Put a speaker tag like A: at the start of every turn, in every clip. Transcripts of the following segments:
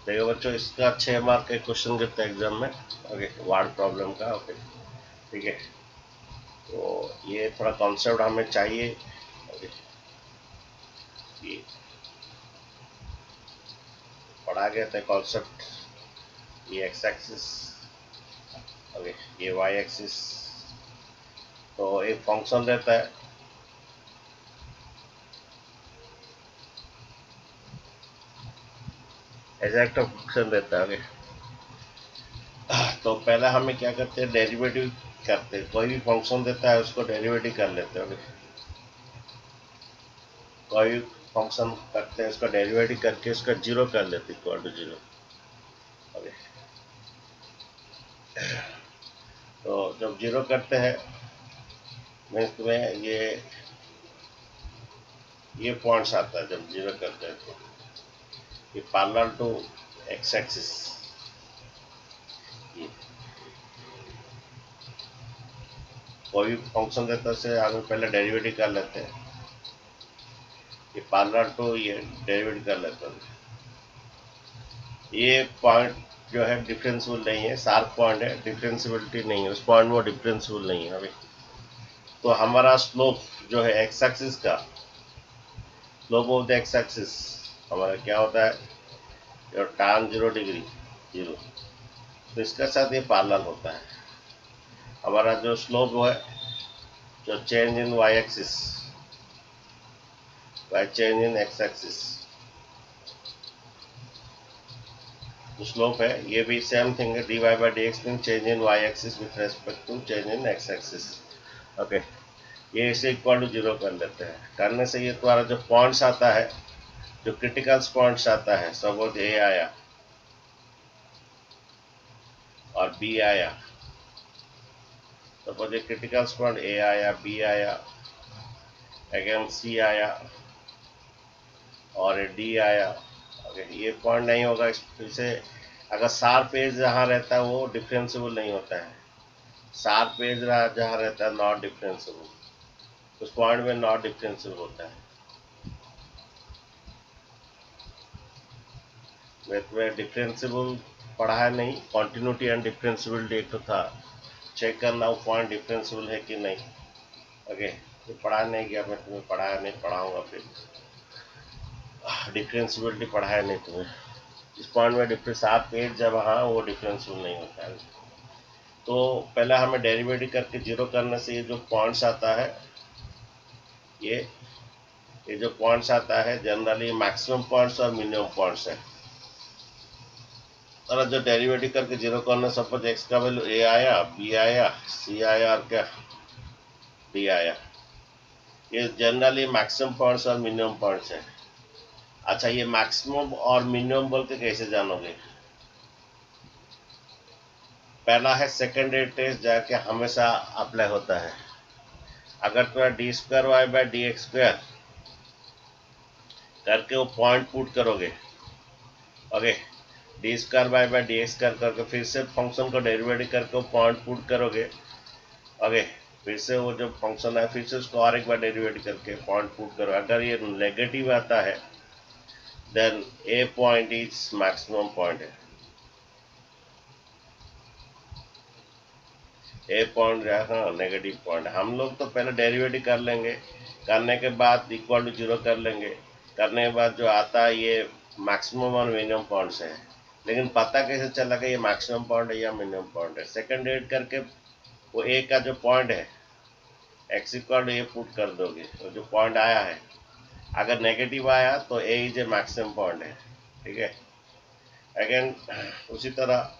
A: देखो बच्चों, इसका 6 मार्क का क्वेश्चन गिरता है एग्जाम में। ओके, वार्ड प्रॉब्लम का। ओके, ठीक है। तो ये थोड़ा कॉन्सेप्ट हमें चाहिए। ओके, ये पढ़ा गया था कॉन्सेप्ट। ये एक्स एक्सिस, ओके, ये वाई एक्सिस। तो एक फंक्शन रहता है, एग्जैक्ट फंक्शन रहता है। ओके, तो पहले हमें क्या करते हैं, डेरिवेटिव करते हैं। कोई भी फंक्शन देता है उसको डेरिवेटिव कर लेते हैं। ओके, कोई भी फंक्शन करते हैं उसका डेरिवेटिव करके उसका जीरो कर लेते हैं, इक्वल टू जीरो। ओके, तो जब जीरो करते हैं मीन्स तुम्हें ये पॉइंट्स आता है जब जीरो करते हैं। तो ये पैरेलल टू एक्स एक्सिस, ये कोई भी फंक्शन देता है उसे हम पहले डेरिवेटिव कर लेते हैं। ये पैरेलल टू ये डेरिवेटिव कर लेते हैं। ये पॉइंट जो है डिफरेंशियल नहीं है, शार्प पॉइंट है, डिफरेंशियबिलिटी नहीं है उस पॉइंट में, वो डिफरेंशियल नहीं है। अभी तो हमारा स्लोप जो है एक्स एक्सिस का, slope of the x axis हमारा क्या होता है, जो tan 0 डिग्री 0, तो इसके साथ ये पैरेलल होता है। हमारा जो स्लोप है, जो change in Y axis by change in X axis, जो स्लोप है ये भी सेम थिंग है, dy by D X mean change in Y axis with respect to change in X axis. Okay, ये इसे इक्वल टू जीरो कर लेते हैं। करने से ये तुम्हारा जो पॉइंट्स आता है, जो क्रिटिकल पॉइंट्स आता है, सपोज ए आया और बी आया, सपोज ये क्रिटिकल पॉइंट ए आया, बी आया, अगेन सी आया और डी आया। ओके, ये पॉइंट नहीं होगा इसे, अगर शार्प एज जहाँ रहता है वो डिफरेंशिएबल नहीं होता है। शार्प एज जहाँ रहता है नॉट डिफरेंशिएबल, उस पॉइंट में नॉट डिफरेंशिएबल होता है। मैं डिफरेंशिएबल पढ़ा है नहीं, कॉन्टिन्यूटी एंड डिफरेंशिएबिलिटी एक तो था, चेक करना वो पॉइंट डिफरेंशिएबल है कि नहीं। ओके, तो पढ़ा नहीं गया, मैं तुम्हें पढ़ाया नहीं, पढ़ाऊंगा फिर। डिफरेंशिएबिलिटी पढ़ाया नहीं तुम्हें, इस पॉइंट में डिफरेंस आप पेज जब, हाँ वो डिफरेंशिएबल नहीं होता है। तो पहले हमें डेरिवेटिव करके जीरो करने से ये जो पॉइंट्स आता है, ये ये जो पॉइंट्स आता है जनरली मैक्सिमम पॉइंट्स और मिनिमम पॉइंट्स है। और जो डेरिवेटिव करके जीरो करना, सपोज एक्स का वैल्यू ए आया, बी आया, सी आया और क्या डी आया, ये जनरली मैक्सिमम पॉइंट्स और मिनिमम पॉइंट्स है। अच्छा, ये मैक्सिमम और मिनिमम बोल के कैसे जानोगे? पहला है सेकेंडरी टेस्ट, जाके हमेशा अप्लाई होता है। अगर तुम्हारा D square Y by D X square करके वो पॉइंट पुट करोगे, okay, D square Y by D X square करके फिर से फंक्शन को डेरिवेटिव करके वो पॉइंट पुट करोगे, ओके, फिर से वो जो फंक्शन है फिर से उसको और एक बार डेरिवेटिव करके पॉइंट पुट करो। अगर ये नेगेटिव आता है then A point is maximum point है। ए पॉइंट जो है, हाँ, नेगेटिव पॉइंट। हम लोग तो पहले डेरिवेटिव कर लेंगे, करने के बाद इक्वल टू जीरो कर लेंगे, करने के बाद जो आता है ये मैक्सिमम और मिनिमम पॉइंट्स है। लेकिन पता कैसे चला कि ये मैक्सिमम पॉइंट है या मिनिमम पॉइंट है? सेकंड डेट करके वो ए का जो पॉइंट है, X equal to A put कर दोगे, तो जो पॉइंट आया है अगर नेगेटिव आया तो A is a maximum point है। ठीक है, अगेन उसी तरह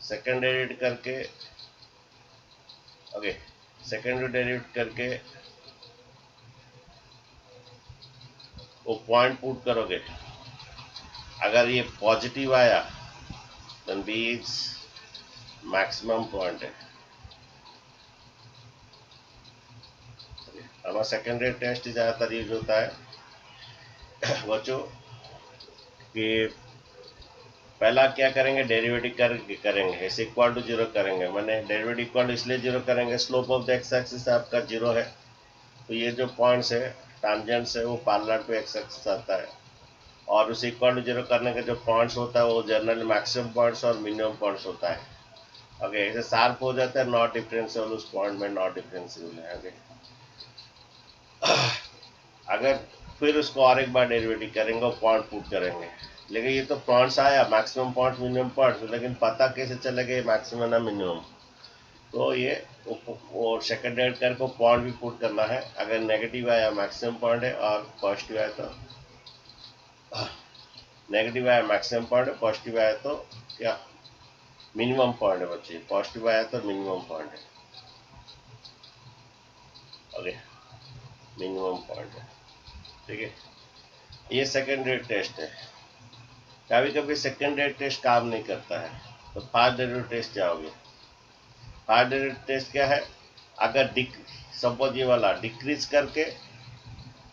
A: सेकंड डेरिवेटिव करके, ओके, सेकंड डेरिवेटिव करके वो पॉइंट पुट करोगे, अगर ये पॉजिटिव आया then B is maximum point है। हमारा सेकेंडरी टेस्ट ज़्यादातर यूज होता है बच्चों कि पहला क्या करेंगे, डेरिवेटिव करके करेंगे, ऐसे इक्वल टू जीरो करेंगे। मैंने डेरिवेटिव इक्वल इसलिए जीरो करेंगे, slope of the x axis आपका जीरो है, तो ये जो पॉइंट्स है टांजेंट्स है वो पैरेलल टू एक्स एक्सिस आता है। और उसे इक्वल टू जीरो करने का जो पॉइंट्स होता है वो जनरली मैक्सिमम पॉइंट्स और मिनिमम पॉइंट्स होता है। ओके, ऐसे शार्प हो जाता है, नॉट डिफरेंशियल, उस पॉइंट में नॉट डिफरेंशियल है। ओके, अगर फिर उसको और एक बार डेरिवेटिव करेंगे और पॉइंट पुट करेंगे, लेकिन ये तो पॉइंट्स आया मैक्सिमम पॉइंट मिनिमम पॉइंट, लेकिन पता कैसे चलेगा मैक्सिमम ना मिनिमम? तो ये वो सेकंड डेरिवेटिव को पॉइंट भी पुट करना है। अगर नेगेटिव आया मैक्सिमम पॉइंट है और पॉजिटिव आया तो नेगेटिव आया मैक्सिमम पॉइंट है, पॉजिटिव आया तो क्या मिनिमम पॉइंट है बच्चे, पॉजिटिव आया तो मिनिमम पॉइंट है। ओके, मिनिमम पॉइंट है, ठीक है। ये सेकेंडरी टेस्ट है। कभी कभी सेकेंडरी टेस्ट काम नहीं करता है, तो फर्स्ट डेरिवेटिव टेस्ट जाओगे। फर्स्ट डेरिवेटिव टेस्ट क्या है? अगर सपोज ये वाला डिक्रीज करके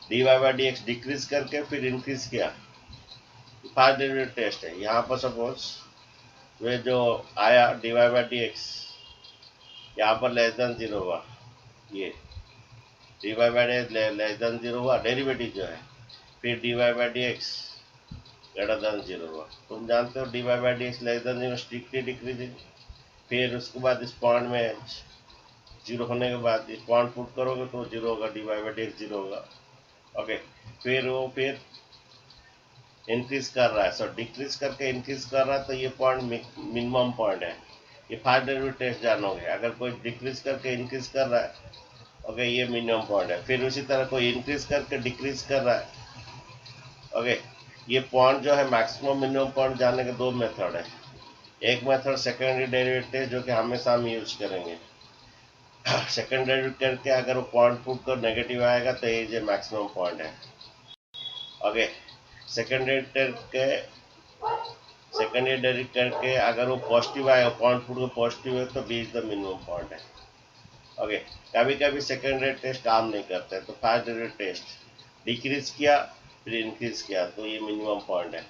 A: dy by D x decrease करके फिर इंक्रीज किया, फर्स्ट डेरिवेटिव टेस्ट है। यहाँ पर सपोज वे जो आया dy बाई डी एक्स यहाँ पर लेस देन जीरो हुआ, ये dy by D x less than zero हुआ डेरिवेटिव जो है, फिर dy by D x greater than zero हुआ। तुम जानते हो dy by D x less than zero strictly decreasing. फिर उसके बाद इस पॉइंट में जीरो होने के बाद इस पॉइंट पुट करोगे तो जीरो होगा, dy by D x zero होगा। ओके, फिर इंक्रीज कर रहा है, सो डिक्रीज करके इंक्रीज कर रहा है, तो ये पॉइंट मिनिमम पॉइंट है। ये फर्स्ट डेरिवेटिव टेस्ट जानोगे। अगर कोई डिक्रीज करके इंक्रीज कर रहा है, ओके, ये मिनिमम पॉइंट है। फिर उसी तरह कोई इंक्रीज करके डिक्रीज कर रहा है, ओके, ये पॉइंट जो है मैक्सिमम मिनिमम पॉइंट जानने के दो मेथड है। एक मेथड सेकेंडरी डेरिवेटिव टेस्ट, जो कि हमेशा हम यूज करेंगे। सेकेंड डेरिवेटिव करके अगर वो पॉइंट पुट कर नेगेटिव आएगा तो ये जो मैक्सिमम पॉइंट है। ओके, सेकेंडरी डेरिवेटिव करके अगर वो पॉजिटिव आएगा, पॉइंट पुट को पॉजिटिव है, तो B is the minimum point है। ओके, कभी कभी सेकेंडरी टेस्ट काम नहीं करते, तो फर्स्ट डेरिवेटिव टेस्ट डिक्रीज किया फिर इंक्रीज किया तो ये मिनिमम पॉइंट है,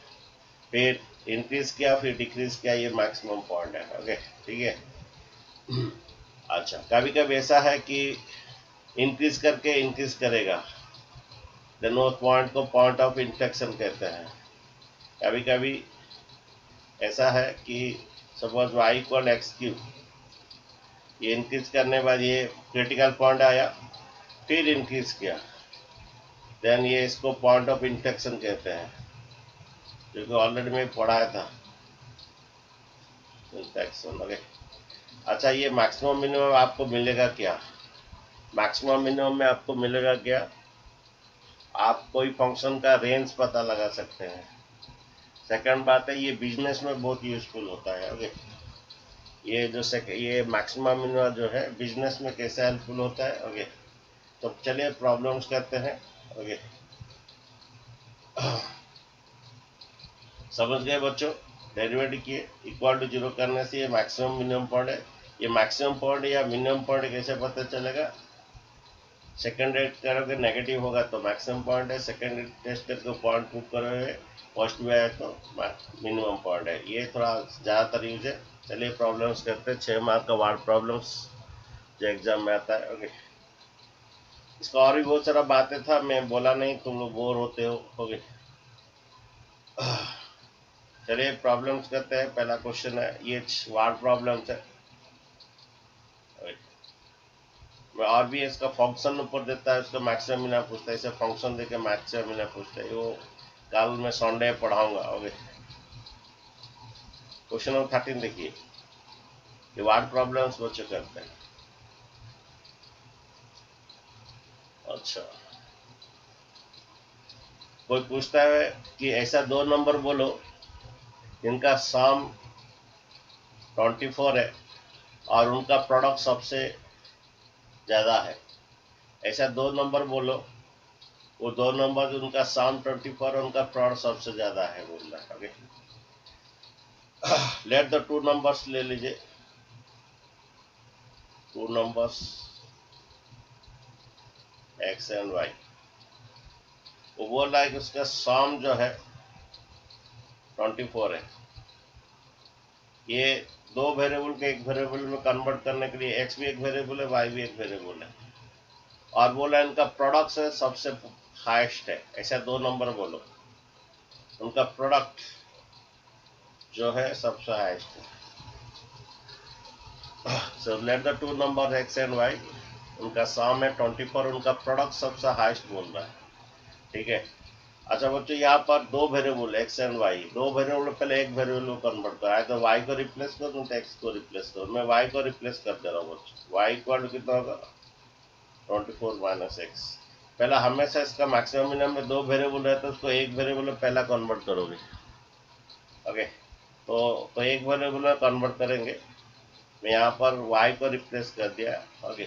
A: फिर इंक्रीज किया फिर डिक्रीज किया, ये मैक्सिमम पॉइंट है। ओके, ठीक है। अच्छा, कभी कभी ऐसा है कि इंक्रीज करके इंक्रीज करेगा, देन वो पॉइंट को पॉइंट ऑफ इंटरसेक्शन कहते हैं। कभी कभी ऐसा है कि suppose y equal x cube, ये इंक्रीज करने के बाद ये क्रिटिकल पॉइंट आया, फिर इंक्रीज किया, देन ये इसको पॉइंट ऑफ इंटरसेक्शन कहते हैं, जो कि ऑलरेडी मैं पढ़ाया था, इंटरसेक्शन। ओके, अच्छा, ये मैक्सिमम मिनिमम आपको मिलेगा क्या? मैक्सिमम मिनिमम में आपको मिलेगा क्या? आप कोई फंक्शन का रेंज पता लगा सकते हैं। सेकंड बात है, ये बिजनेस में बहुत यूजफुल होता है। ओके, ये जो ये मैक्सिमम मिनिमम जो है बिजनेस में कैसे हेल्पफुल होता है। ओके, तो चलिए प्रॉब्लम्स करते हैं। ओके, समझ गए बच्चों? डेरिवेटिव किए, इक्वल टू जीरो करने से ये मैक्सिमम मिनिमम पॉइंट है। ये मैक्सिमम पॉइंट या मिनिमम पॉइंट कैसे पता चलेगा? सेकेंड रेट करोगे नेगेटिव होगा तो मैक्सिमम पॉइंट है, सेकेंड टेस्ट करके पॉइंट पुट करोगे पॉजिटिव आया तो मिनिमम पॉइंट है। ये थोड़ा ज़्यादातर यूज है। चलिए प्रॉब्लम्स करते हैं। 6 मार्क का वार्ड प्रॉब्लम्स जो एग्जाम में आता है। ओके, इसका और भी बहुत सारा बातें था, मैं बोला नहीं, तुम लोग बोर होते हो। ओके, चलिए प्रॉब्लम्स करते हैं। पहला क्वेश्चन है, ये वार्ड प्रॉब्लम्स है। मैं और भी इसका फंक्शन ऊपर देता है, उसका मैक्सिमम मिनिमम पूछता है, इसे फंक्शन देके मैक्सिमम मिनिमम पूछता है। वो कल मैं संडे पढ़ाऊंगा। ओके, क्वेश्चन नंबर 13 देखिए, ये वार्ड प्रॉब्लम्स बच्चे करते हैं। अच्छा, कोई पूछता है कि ऐसा दो नंबर बोलो जिनका सम 24 है और उनका प्रोडक्ट सबसे ज्यादा है। ऐसा दो नंबर बोलो, वो दो नंबर उनका सम 24 और उनका प्रोडक्ट सबसे ज्यादा है बोल रहा है। Okay, let the two numbers ले लीजिए, two numbers X and Y. वो बोल रहा है कि उसका सम जो है 24 है। ये दो वेरिएबल के एक वेरिएबल में कन्वर्ट करने के लिए एक्स भी एक वेरिएबल है, वाई भी एक वेरिएबल है, और बोला इनका प्रोडक्ट है सबसे हाईएस्ट है। ऐसा दो नंबर बोलो। उनका प्रोडक्ट जो है सबसे हाईएस्ट है। So let the two number X and Y, उनका सम है 24, उनका प्रोडक्ट सबसे हाईएस्ट बोल रहा है। ठीक है। अच्छा बच्चों, यहाँ पर दो वेरिएबल एक्स एंड वाई, दो वेरिएबल पहले एक वेरिएबल को कन्वर्ट करो, आए तो वाई को रिप्लेस करो तो एक्स को रिप्लेस करो। मैं वाई को रिप्लेस कर दे रहा हूँ बच्चों। वाई इक्वल कितना होगा 24 माइनस एक्स। पहला हमेशा इसका मैक्सिमम मिनिमम में दो वेरिएबल है तो उसको एक वेरिएबल में पहला कन्वर्ट करोगे। ओके, तो एक वेरिएबल में कन्वर्ट करेंगे। मैं यहाँ पर वाई को रिप्लेस कर दिया। Okay,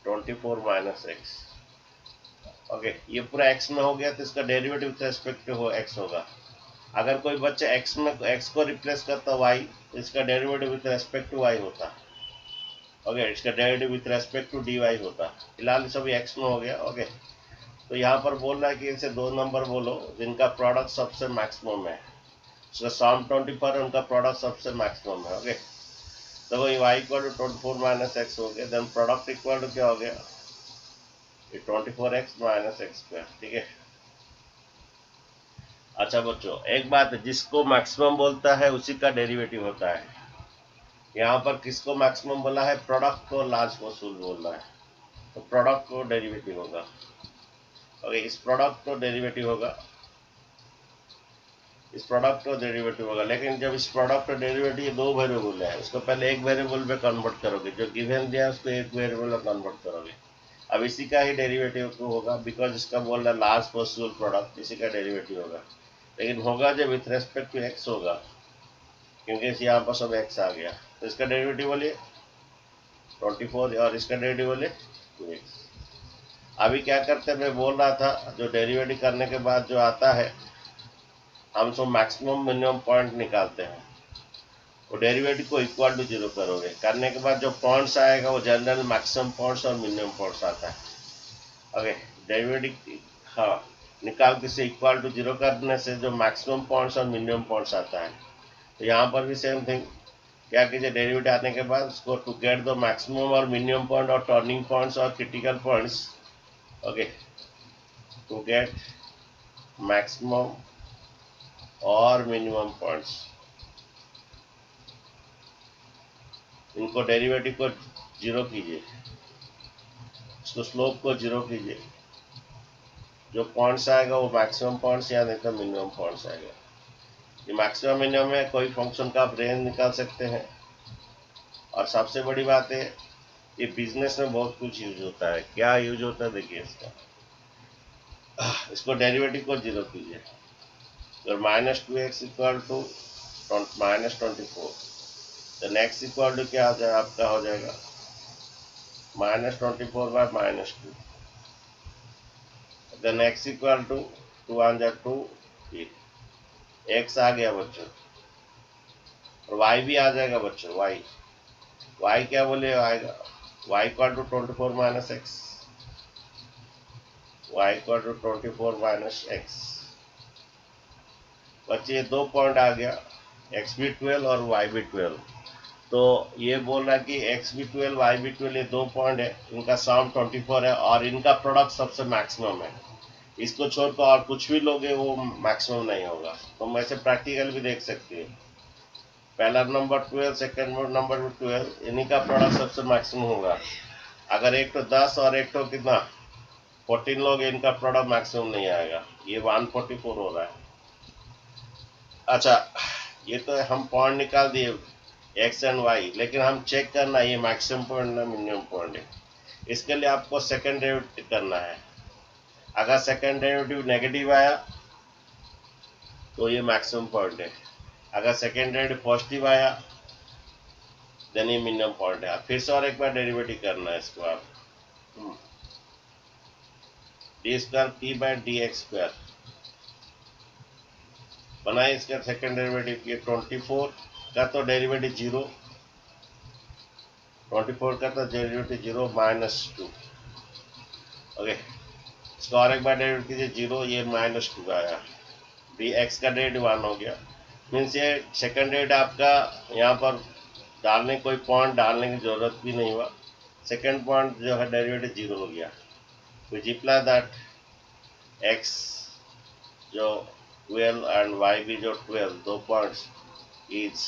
A: 24 minus x. ओके, ये पूरा एक्स में हो गया तो इसका derivative with respect to X होगा। अगर कोई बच्चा एक्स में एक्स को रिप्लेस करता वाई तो इसका derivative with respect to Y होता। ओके, इसका derivative with respect to D Y होता। फिलहाल सभी एक्स में हो गया। ओके, तो यहाँ पर बोल रहा है कि इनसे दो नंबर बोलो जिनका प्रोडक्ट सबसे मैक्सिमम है। उसका सम 24 है, उनका प्रोडक्ट सबसे मैक्सिमम है। ओके, तो वही Y equal to 24 minus X हो गया। देन प्रोडक्ट इक्वल टू क्या हो गया 24x माइनस एक्स स्क्वायर। ठीक है। अच्छा बच्चों, एक बात है, जिसको मैक्सिमम बोलता है उसी का डेरिवेटिव होता है। यहाँ पर किसको मैक्सिमम बोला है, प्रोडक्ट को लार्ज वसूल बोल रहा है, तो प्रोडक्ट को डेरिवेटिव होगा। ओके, इस प्रोडक्ट को डेरिवेटिव होगा, इस प्रोडक्ट को डेरिवेटिव होगा। लेकिन जब इस प्रोडक्ट का डेरिवेटिव दो वेरिएबल है, उसको पहले एक वेरिएबल में कन्वर्ट करोगे, जो गिवन दिया है उसको एक वेरिएबल में कन्वर्ट करोगे। अब इसी का ही डेरिवेटिव को होगा, बिकॉज इसका बोल रहा है लार्ज पॉसिबल प्रोडक्ट, इसी का डेरिवेटिव होगा। लेकिन होगा जब विथ रेस्पेक्ट टू एक्स होगा, क्योंकि यहाँ पर सब एक्स आ गया। तो इसका डेरिवेटिव बोलिए 24 और इसका डेरिवेटिव बोलिए 2x। अभी क्या करते हैं, मैं बोल रहा था जो डेरिवेटिव करने के बाद जो आता है, हम सब मैक्सिमम मिनिमम पॉइंट निकालते हैं। वो डेरिवेटिव को इक्वल टू 0 करोगे, करने के बाद जो पॉइंट्स आएगा वो जनरल मैक्सिमम पॉइंट्स और मिनिमम पॉइंट्स आता है। ओके, डेरिवेटिव हाँ निकाल के से इक्वल टू 0 करने से जो मैक्सिमम पॉइंट्स और मिनिमम पॉइंट्स आता है। तो यहाँ पर भी सेम थिंग, क्या कीजिए, डेरिवेटिव आने के बाद उसको टू गेट द मैक्सिमम और मिनिमम पॉइंट और टर्निंग पॉइंट्स और critical points. Okay, to get maximum और मिनिमम पॉइंट्स, इनको डेरिवेटिव को 0 कीजिए, इसको स्लोप को 0 कीजिए। जो पॉइंट्स आएगा वो मैक्सिमम पॉइंट्स या नहीं तो मिनिमम पॉइंट्स आएगा। ये मैक्सिमम मिनिमम में कोई फंक्शन का आप रेंज निकाल सकते हैं। और सबसे बड़ी बात है, ये बिजनेस में बहुत कुछ यूज होता है। क्या यूज होता है देखिए इसका, इसको डेरिवेटिव को 0 कीजिए। तो -2x इक्वल टू -24, तो नेक्स्ट इक्वल टू क्या हो जाएगा आपका, हो जाएगा -24 by -2। Then x equal to 2 1 जा 2, x आ गया बच्चों, और y भी आ जाएगा बच्चों। y क्या बोले आएगा, y equal to 24 minus X, y equal to 24 minus X. बच्चे ये दो पॉइंट आ गया, x भी 12 और y भी 12। तो ये बोल रहा है कि x भी 12 y भी 12, ये दो पॉइंट है, इनका सम 24 है और इनका प्रोडक्ट सबसे मैक्सिमम है। इसको छोड़कर और कुछ भी लोगे वो मैक्सिमम नहीं होगा। तो मैं इसे प्रैक्टिकल भी देख सकती हूँ। पहला नंबर 12, सेकंड नंबर भी 12, इन्हीं का प्रोडक्ट सबसे मैक्सिमम होगा। अगर एक तो 10 और एक तो कितना 14 लोग, इनका प्रोडक्ट मैक्सिमम नहीं आएगा। ये 144 हो रहा है। अच्छा, ये तो हम पॉइंट निकाल दिए एक्स एंड वाई, लेकिन हम चेक करना ये मैक्सिमम पॉइंट ना मिनिमम पॉइंट है। इसके लिए आपको सेकंड डेरिवेटिव करना है। अगर सेकंड डेरिवेटिव नेगेटिव आया तो ये मैक्सिमम पॉइंट है, अगर सेकंड डेरिवेटिव पॉजिटिव आया देन ये मिनिमम पॉइंट है। फिर से और एक बार डेरिवेटिव करना है इसको आप, D square P by D X square बनाए। इसका सेकंड डेरिवेटिव ये 24 का तो डेरिवेटिव 0, 24 का तो डेरिवेटिव 0 -2। ओके, इसका और एक बार डेरिवेटिव कीजिए 0, ये -2 आया, डी एक्स का डेरिवेटिव 1 हो गया। मीन्स ये सेकंड डेरिवेटिव आपका यहाँ पर डालने, कोई पॉइंट डालने की जरूरत भी नहीं हुआ। सेकंड पॉइंट जो है डेरिवेटिव 0 हो गया, विच इम्प्लाई दैट एक्स जो 12 एंड y भी जो 12 दो पॉइंट्स इज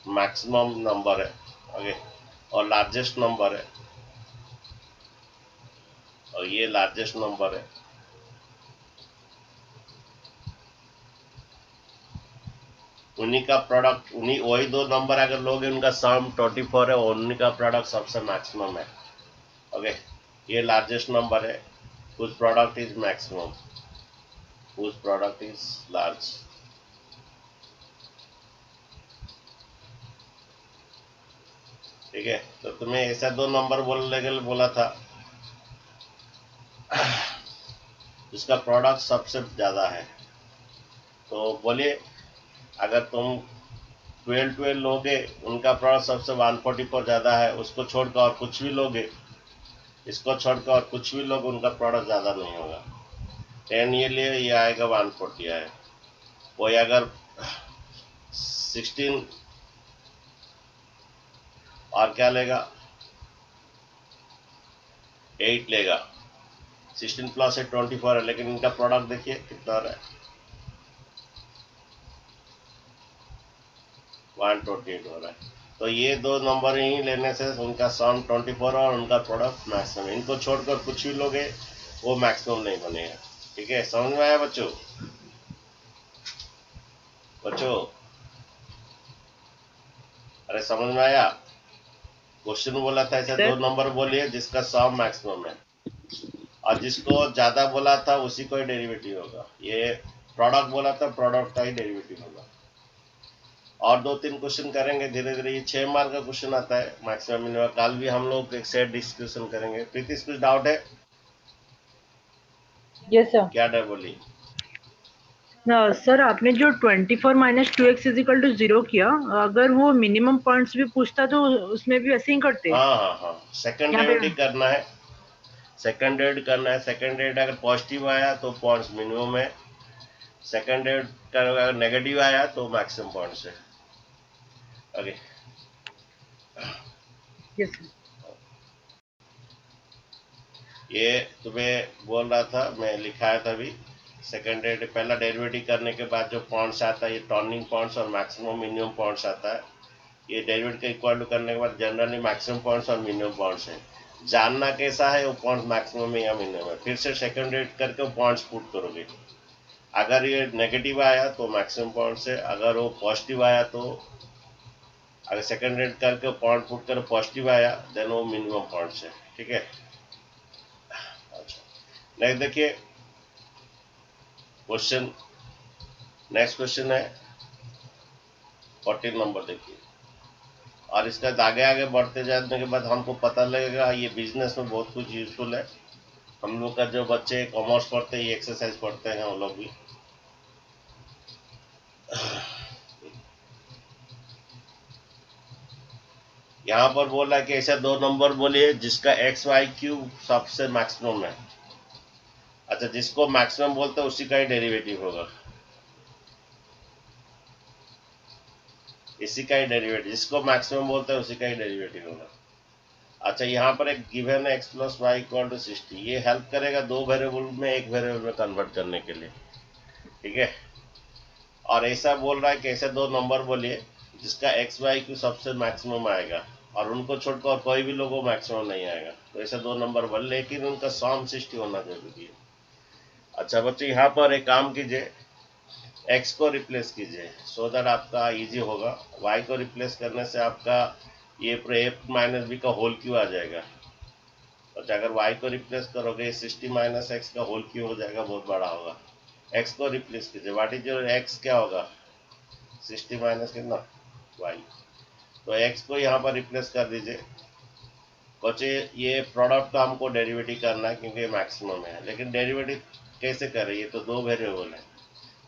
A: मैक्सिमम नंबर है, ओके, और लार्जेस्ट नंबर है, और ये लार्जेस्ट नंबर है। उन्हीं का प्रोडक्ट, उन्हीं वही दो नंबर अगर लोगे उनका सम 24 है, और उन्हीं का प्रोडक्ट सबसे मैक्सिमम है, ओके। ये लार्जेस्ट नंबर है, whose product is maximum, whose product is large। ठीक है, तो तुम्हें ऐसा दो नंबर बोलने के लिए बोला था जिसका प्रोडक्ट सबसे ज्यादा है। तो बोलिए, अगर तुम 12 लोगे, उनका प्रोडक्ट सबसे 140 पर ज्यादा है, उसको छोड़कर और कुछ भी लोगे, इसको छोड़कर और कुछ भी लोग, उनका प्रोडक्ट ज्यादा नहीं होगा। 10 ये लिए, ये आएगा 140 आए। कोई अगर 16 और क्या लेगा, 8 लेगा, 16 प्लस 24 है, लेकिन इनका प्रोडक्ट देखिए कितना रहा है, 128 हो रहा है। तो ये दो नंबर ही लेने से उनका सम 24 और उनका प्रोडक्ट मैक्सिमम। इनको छोड़कर कुछ भी लोगे वो मैक्सिमम नहीं बनेगा। ठीक है, समझ में आया बच्चों? बच्चों, अरे समझ में आया? क्वेश्चन बोला था ऐसे दो
B: सर
A: नंबर बोलिए जिसका सम मैक्सिमम है, और जिसको ज्यादा बोला था उसी को ही डेरिवेटिव होगा। ये प्रोडक्ट बोला था, प्रोडक्ट का ही डेरिवेटिव होगा। और दो तीन क्वेश्चन करेंगे धीरे धीरे। ये 6 मार्क का क्वेश्चन आता है मैक्सिमम मिनिमम। कल भी हम लोग एक सेट डिस्कशन करेंगे। प्रीति, कुछ डाउट है?
B: Yes sir.
A: क्या डाउट बोली?
B: सर आपने जो 24 माइनस 2x इजिकल टू 0 किया, अगर वो मिनिमम पॉइंट्स भी पूछता तो उसमें भी ऐसे ही करते
A: हाँ हाँ हाँ, सेकंड
B: यहाँ पे।
A: डेरिवेटिव करना है, सेकंड डेरिवेटिव करना है। सेकंड डेरिवेटिव अगर पॉजिटिव आया तो पॉइंट्स मिनिमम है, सेकंड डेरिवेटिव अगर नेगेटिव आया तो मैक्सिमम पॉइंट्स है, ओके।
B: Yes sir.
A: ये तुम्हें बोल रहा था, मैं लिखाया था अभी। सेकंड डेरिवेटिव, पहला डेरिवेटिव करने के बाद जो पॉइंट्स आता है, ये टर्निंग पॉइंट्स और मैक्सिमम मिनिमम पॉइंट्स आता है। ये डेरिवेटिव का इक्वल टू करने के बाद जनरली मैक्सिमम पॉइंट्स और मिनिमम पॉइंट्स है। जानना कैसा है वो पॉइंट मैक्सिमम है या मिनिमम है, फिर से सेकंड डेरिवेटिव करके वो पॉइंट्स पुट करोगे। अगर ये नेगेटिव आया तो मैक्सिमम पॉइंट्स है, अगर वो पॉजिटिव आया तो, अगर सेकंड डेरिवेटिव करके पॉइंट पुट कर पॉजिटिव आया देन वो मिनिमम पॉइंट्स है। ठीक है, अच्छा। नेक्स्ट देखिए क्वेश्चन, नेक्स्ट क्वेश्चन है 14 नंबर देखिए। और इसका आगे आगे बढ़ते जाने के बाद हमको पता लगेगा ये बिजनेस में बहुत कुछ यूजफुल है। हम लोग का जो बच्चे कॉमर्स पढ़ते हैं, ये एक्सरसाइज पढ़ते हैं वो लोग भी। यहाँ पर बोल रहा है कि ऐसा दो नंबर बोलिए जिसका एक्स वाई क्यूब सबसे मैक्सिमम है। अच्छा, जिसको मैक्सिमम बोलते हैं उसी का ही डेरिवेटिव होगा, इसी का ही डेरिवेटिव, जिसको मैक्सिमम बोलते हैं उसी का ही डेरिवेटिव होगा। अच्छा, यहाँ पर एक गिवन है X plus Y equal to 60। ये हेल्प करेगा दो वेरिएबल में एक वेरिएबल में कन्वर्ट करने के लिए। ठीक है, और ऐसा बोल रहा है कि ऐसे दो नंबर बोलिए जिसका एक्स वाई क्यू सबसे मैक्सिमम आएगा, और उनको छोड़कर और कोई भी लोगों मैक्सिमम नहीं आएगा। तो ऐसे दो नंबर बोल, लेकिन उनका सम 60 होना जरूरी है। अच्छा बच्चे, यहाँ पर एक काम कीजिए, x को रिप्लेस कीजिए सो दैट आपका इजी होगा। y को रिप्लेस करने से आपका ये पूरे a माइनस बी का होल क्यू आ जाएगा। अच्छा, अगर y को रिप्लेस करोगे 60 माइनस एक्स का होल क्यू हो जाएगा, बहुत बड़ा होगा। x को रिप्लेस कीजिए, व्हाट इज योर x, क्या होगा 60 माइनस कितना y। तो x को यहाँ पर रिप्लेस कर दीजिए। बच्चे, ये प्रोडक्ट का हमको डेरिवेटिव करना है क्योंकि मैक्सिमम है, लेकिन डेरिवेटिव कैसे करें, ये तो दो वेरिएबल है।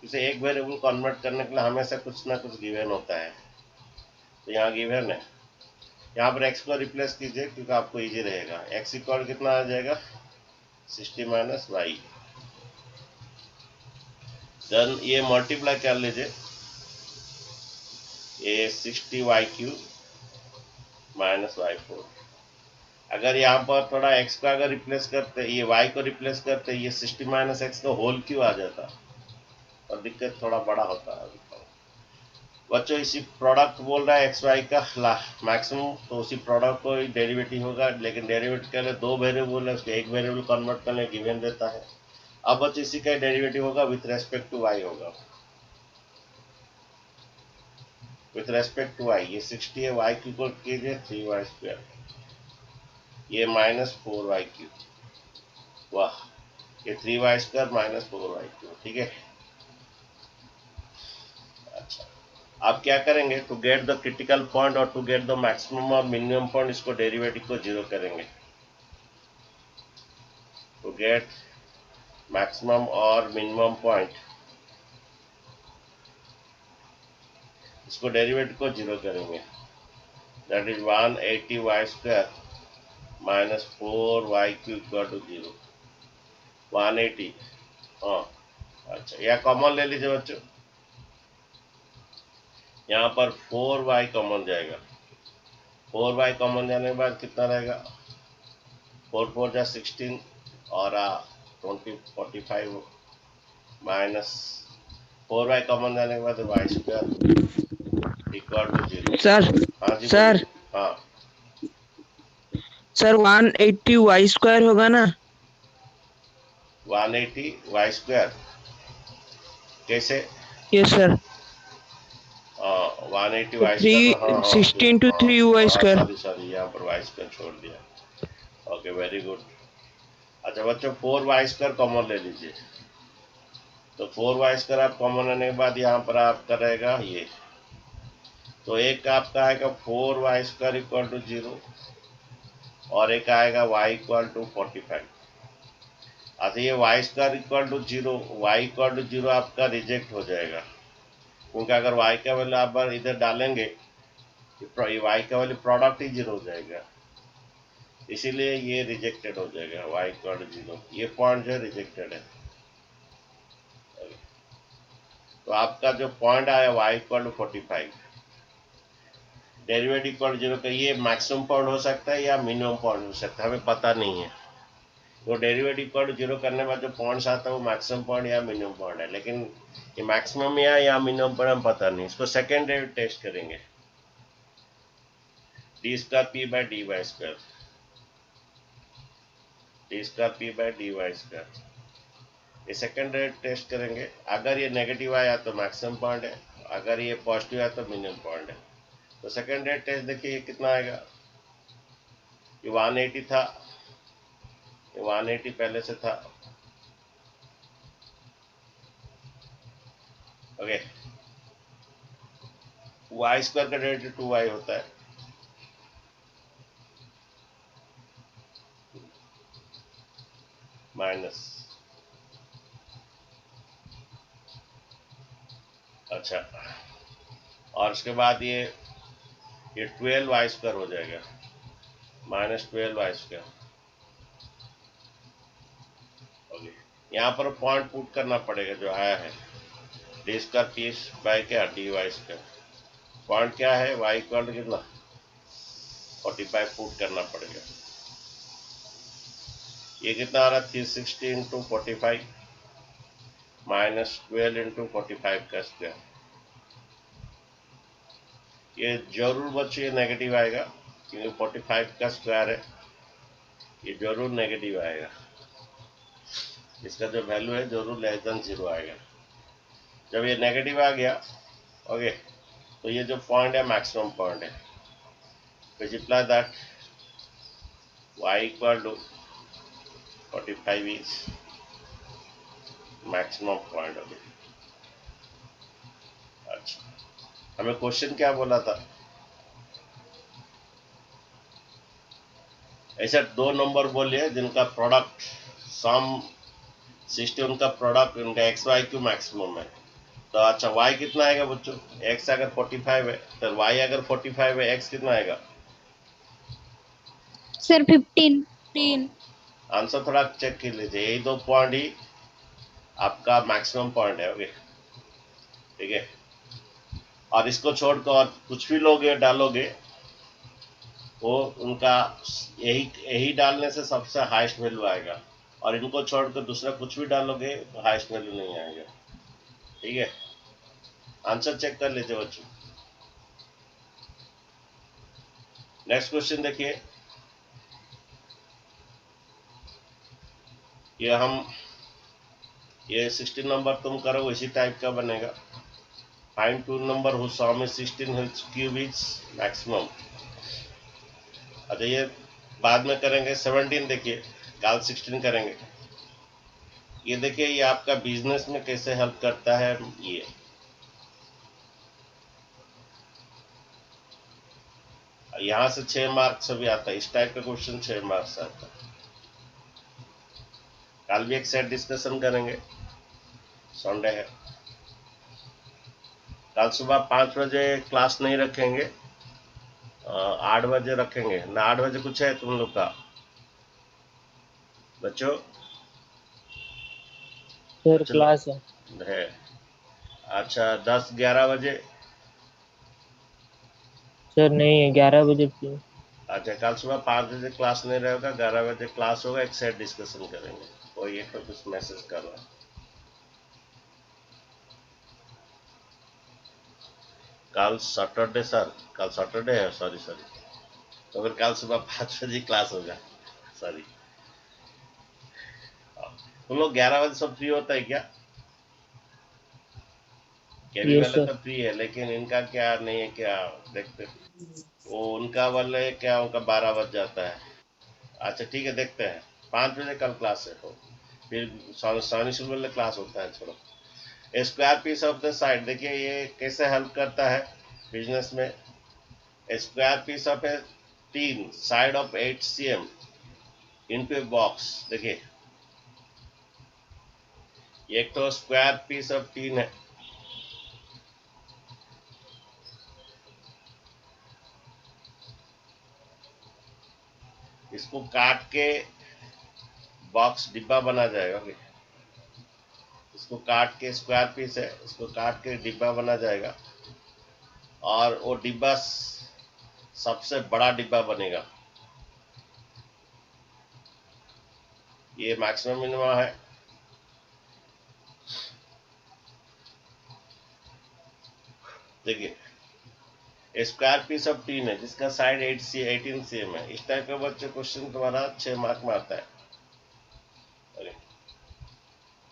A: इसे एक वेरिएबल कन्वर्ट करने के लिए हमेशा कुछ ना कुछ गिवन होता है। तो यहाँ गिवन है, यहाँ पर x को रिप्लेस कीजिए क्योंकि आपको इजी रहेगा। x इक्वल कितना आ जाएगा 60 माइनस वाई। देन ये मल्टीप्लाई कर लीजिए, ये 60 वाई क्यूब माइनस वाई 4। अगर यहाँ पर थोड़ा x का अगर रिप्लेस करते, ये y को रिप्लेस करते, ये 60 माइनस एक्स का होल क्यू आ जाता। और दिक्कत थोड़ा बड़ा होता है बच्चों। इसी प्रोडक्ट बोल रहा है एक्स वाई का मैक्सिमम, तो उसी प्रोडक्ट को ही डेरिवेटिव होगा, लेकिन डेरिवेटिव के लिए दो वेरिएबल है, उसको एक वेरिएबल कन्वर्ट करने गिवन देता है। अब बच्चों इसी का डेरिवेटिव होगा विथ रेस्पेक्ट टू वाई होगा, विथ रेस्पेक्ट टू वाई। ये 60 है, वाई क्यू को कीजिए 3y², ये -4y³। वाह, ये 3y² -4y³, ठीक है। अच्छा, आप क्या करेंगे, to get the critical point और टू गेट द मैक्सिमम और मिनिमम पॉइंट, इसको डेरिवेटिव को जीरो करेंगे। टू गेट मैक्सिमम और मिनिमम पॉइंट, इसको डेरिवेटिव को जीरो करेंगे। That is 180y² -4y³ equal to 0। 180, हाँ। अच्छा, यह कॉमन ले लीजिए बच्चों, यहाँ पर 4y कॉमन जाएगा। 4y कॉमन जाने के बाद कितना रहेगा, 4 4 जा 16 और 20 45 माइनस 4y कॉमन जाने के बाद y² इक्वल टू 0।
C: सर
A: हाँ जी
C: सर
A: बोलिए। हाँ
C: सर 180y² होगा ना?
A: 180y², कैसे?
C: Yes sir.
A: 180y², हाँ हाँ
C: 16 to
A: हाँ
C: 3y²।
A: सॉरी सॉरी, यहाँ पर y² छोड़ दिया। Okay, very good. अच्छा बच्चों, 4y² कॉमन ले लीजिए, तो 4y² आप कॉमन लेने के बाद यहाँ पर आपका रहेगा ये, तो एक आपका आएगा 4y² इक्वल टू 0 और एक आएगा y इक्वल टू 45। अच्छा, ये y² equal to 0, y equal to 0 आपका रिजेक्ट हो जाएगा, क्योंकि अगर y का वैल्यू आप इधर डालेंगे y का वैल्यू प्रोडक्ट ही 0 हो जाएगा, इसीलिए ये रिजेक्टेड हो जाएगा y इक्वल टू 0। ये पॉइंट जो है रिजेक्टेड है। तो आपका जो पॉइंट आया y equal to 45, derivative equal to 0 का, ये मैक्सिमम पॉइंट हो सकता है या मिनिमम पॉइंट हो सकता है, हमें पता नहीं है। तो डेरिवेटिव इक्वल टू 0 करने के बाद जो पॉइंट्स आता है वो मैक्सिमम पॉइंट या मिनिमम पॉइंट है, लेकिन ये मैक्सिमम या मिनिमम पॉइंट हम पता नहीं। इसको सेकेंड डेरिवेटिव टेस्ट करेंगे, d²p/dy², d²p/dy², ये सेकेंड डेरिवेटिव टेस्ट करेंगे। अगर ये नेगेटिव आया तो मैक्सिमम पॉइंट है, अगर ये पॉजिटिव आया तो मिनिमम पॉइंट है। तो सेकेंड डेरिवेटिव टेस्ट देखिए, ये कितना आएगा, ये 180 था, ये 180 पहले से था। ओके, y² का डेरिवेटिव 2y होता है, माइनस। अच्छा, और उसके बाद ये 12y² हो जाएगा, -12y²। ओके, यहाँ पर पॉइंट पुट करना पड़ेगा जो आया है, d²p/क्या dy²। पॉइंट क्या है, y इक्वल टू कितना 45 पुट करना पड़ेगा। ये कितना आ रहा है, 360 इंटू 45 -12 इंटू 45 का स्क्वायर। ये जरूर बच्चों ये नेगेटिव आएगा, क्योंकि 45 का स्क्वायर है, ये जरूर नेगेटिव आएगा, इसका जो वैल्यू है जरूर लेस देन 0 आएगा। जब ये नेगेटिव आ गया, ओके, तो ये जो पॉइंट है मैक्सिमम पॉइंट है, multiply that y equal to 45 is maximum point. Okay, अच्छा, हमें क्वेश्चन क्या बोला था, ऐसे दो नंबर बोलिए जिनका प्रोडक्ट सम सिस्टम का प्रोडक्ट उनका x/y³ मैक्सिमम है। तो अच्छा, y कितना आएगा बच्चों, x अगर 45 है तो y अगर 45 है, x कितना आएगा
D: सर 15।
A: आंसर थोड़ा चेक कर लीजिए, यही दो पॉइंट ही आपका मैक्सिमम पॉइंट है। ओके, ठीक है, और इसको छोड़कर और कुछ भी लोगे डालोगे, वो उनका यही डालने से सबसे हाईएस्ट वैल्यू आएगा, और इनको छोड़कर दूसरा कुछ भी डालोगे तो हाईएस्ट वैल्यू नहीं आएगा। ठीक है, आंसर चेक कर लेते बच्चों। नेक्स्ट क्वेश्चन देखिए, ये 16 नंबर तुम करो इसी टाइप का बनेगा। Find two number whose sum is 16 whose cube is maximum। अच्छा ये बाद में करेंगे। 17 देखिए, कल 16 करेंगे। ये देखिए, ये आपका बिजनेस में कैसे हेल्प करता है। ये यहाँ से 6 मार्क्स भी आता है, इस टाइप का क्वेश्चन 6 मार्क्स आता है। कल भी एक सेट डिस्कशन करेंगे, संडे है। कल सुबह 5 बजे क्लास नहीं रखेंगे, 8 बजे रखेंगे ना। 8 बजे कुछ है तुम लोग का बच्चों?
C: सर क्लास
A: है। अच्छा 10-11 बजे?
C: सर नहीं, 11 बजे फ्री।
A: अच्छा कल सुबह 5 बजे क्लास नहीं रहेगा, 11 बजे क्लास होगा, एक सेट डिस्कशन करेंगे। कोई एक तो कुछ मैसेज कर रहा है। कल सैटरडे सर, कल सैटरडे है, सॉरी। तो फिर कल सुबह 5 बजे क्लास होगा, सॉरी। तुम लोग 11 बजे सब फ्री होता है क्या? केवी वाले तो फ्री है, लेकिन इनका क्या नहीं है, क्या देखते वो उनका वाले क्या, उनका 12 बज जाता है। अच्छा ठीक है, देखते हैं। 5 बजे कल क्लास है, तो फिर सानी वाले क्लास होता है। छोड़ो, square piece of the side देखिए, ये कैसे हेल्प करता है बिजनेस में। Square piece of a 3 side of 8 cm into a box. देखिए एक तो स्क्वायर पीस ऑफ 3 है, इसको काट के बॉक्स डिब्बा बना जाएगा। इसको काट के, स्क्वायर पीस है, इसको काट के डिब्बा बना जाएगा, और वो डिब्बा सबसे बड़ा डिब्बा बनेगा। ये मैक्सिमम मिनिमम है। देखिए स्क्वायर पीस ऑफ 3 है, जिसका साइड 18 cm है। इस टाइप का बच्चे क्वेश्चन तुम्हारा 6 मार्क में आता है।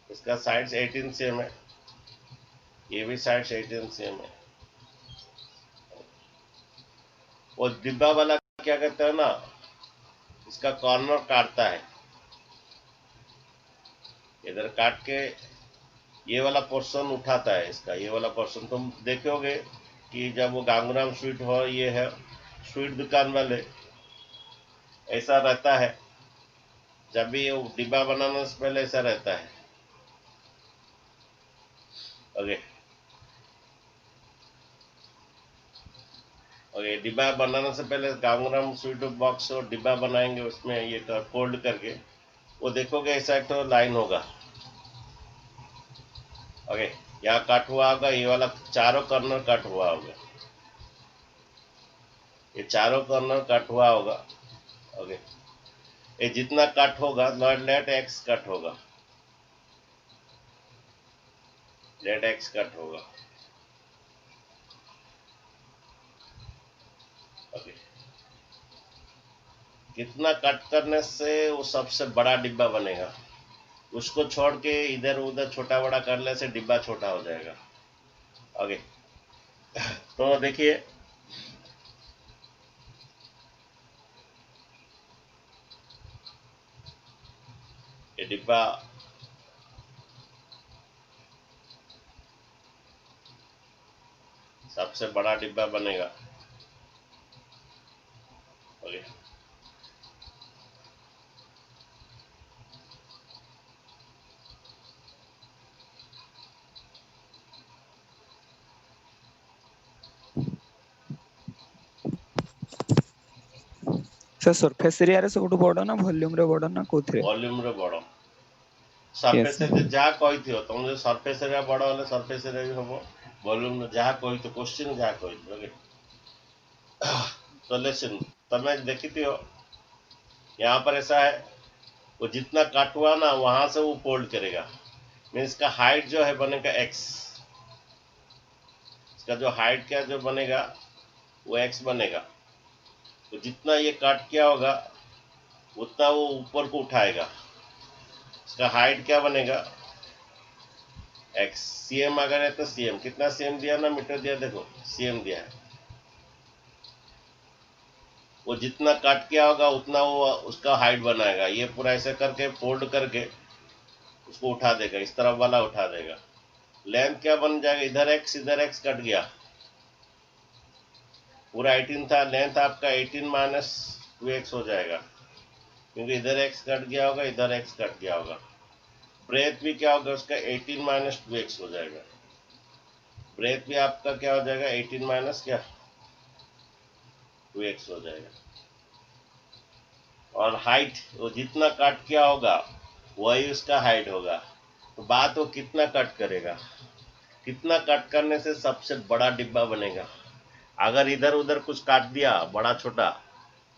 A: इसका साइड 18 cm है, ये भी साइड 18 cm है। वो डिब्बा वाला क्या करता है ना, इसका कॉर्नर काटता है, इधर काट के ये वाला पोर्शन उठाता है। इसका ये वाला पोर्शन तुम देखोगे कि जब वो गांगुराम स्वीट हो, ये है स्वीट दुकान वाले, ऐसा रहता है। जब भी वो डिब्बा बनाने से पहले ऐसा रहता है। ओके, और ये डिब्बा बनाने से पहले गांगुराम स्वीट बॉक्स और डिब्बा बनाएंगे, उसमें ये फोल्ड करके वो देखोगे ऐसा एक तो लाइन होगा। ओके, यहाँ कट हुआ होगा, ये वाला चारों कॉर्नर कट हुआ होगा, ये चारों कॉर्नर कट हुआ होगा। ओके, ये जितना कट होगा, लेट एक्स कट होगा, लेट एक्स कट होगा। ओके, कितना कट करने से वो सबसे बड़ा डिब्बा बनेगा, उसको छोड़ के इधर उधर छोटा बड़ा करने से डिब्बा छोटा हो जाएगा। ओके, तो देखिए ये डिब्बा सबसे बड़ा डिब्बा बनेगा। ओके,
E: सर सरफेस एरिया रे सबटु बड़ ना वॉल्यूम रे बड़ ना कोथरे?
A: वॉल्यूम रे बड़। सरफेस एरिया जहाँ कही तुम जो सरफेस एरिया बड़ हेल्ले सरफेस एरिया भी हम, वॉल्यूम जहाँ कही क्वेश्चन जहाँ कही। ओके, तो लेसन तमें देखी थी हो, यहाँ पर ऐसा है, वो जितना कट हुआ ना वहां से वो फोल्ड करेगा, मीन्स का हाइट जो है बनेगा एक्स। इसका जो हाइट क्या जो बनेगा वो x बनेगा। तो जितना ये कट किया होगा उतना वो ऊपर को उठाएगा। इसका हाइट क्या बनेगा x। cm अगर है तो cm कितना cm दिया ना, मीटर दिया, देखो cm दिया है। वो जितना कट किया होगा उतना वो उसका हाइट बनाएगा। ये पूरा ऐसे करके फोल्ड करके उसको उठा देगा, इस तरफ वाला उठा देगा। लेंथ क्या बन जाएगा, इधर x कट गया, पूरा 18 था, लेंथ आपका 18 माइनस 2x हो जाएगा, क्योंकि इधर x कट गया होगा, इधर x कट गया होगा। ब्रेथ भी क्या होगा उसका 18 माइनस 2x हो जाएगा। ब्रेथ भी आपका क्या हो जाएगा 18 माइनस क्या 2x हो जाएगा। और हाइट वो जितना कट किया होगा वही उसका हाइट होगा। तो बात वो कितना कट करेगा, कितना कट करने से सबसे बड़ा डिब्बा बनेगा। अगर इधर उधर कुछ काट दिया बड़ा छोटा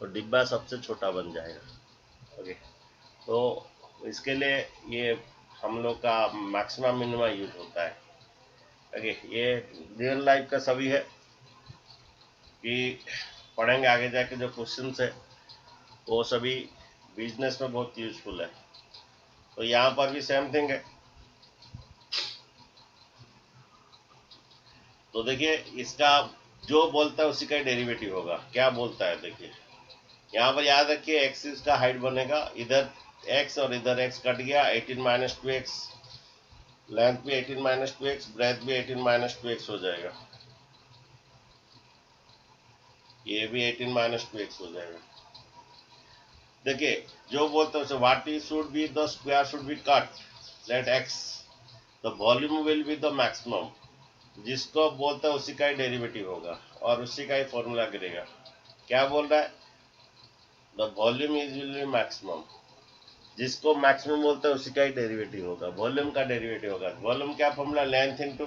A: तो डिब्बा सबसे छोटा बन जाएगा। ओके, तो इसके लिए ये हम लोग का मैक्सिमम मिनिमम यूज होता है। ओके, ये रियल लाइफ का सभी है कि पढ़ेंगे आगे जाके जो क्वेश्चंस है वो सभी बिजनेस में बहुत यूजफुल है। तो यहाँ पर भी सेम थिंग है। तो देखिए इसका जो बोलता है उसी का ही डेरिवेटिव होगा। क्या बोलता है देखिए, यहाँ पर याद रखिए एक्स इसका हाइट बनेगा, इधर x और इधर x कट गया, 18 माइनस 2x, लेंथ भी 18 माइनस 2x, ब्रेथ भी 18 माइनस 2x हो जाएगा, ये भी 18 माइनस 2x हो जाएगा। देखिए जो बोलते हैं what is should be the square should be cut, let x the volume will be the maximum. जिसको बोलता है उसी का ही डेरिवेटिव होगा और उसी का ही फॉर्मूला गिरेगा। क्या बोल रहा है, the volume is will be maximum. जिसको मैक्सिमम बोलता है उसी का ही डेरिवेटिव होगा, वॉल्यूम का डेरिवेटिव होगा। वॉल्यूम क्या formula, length into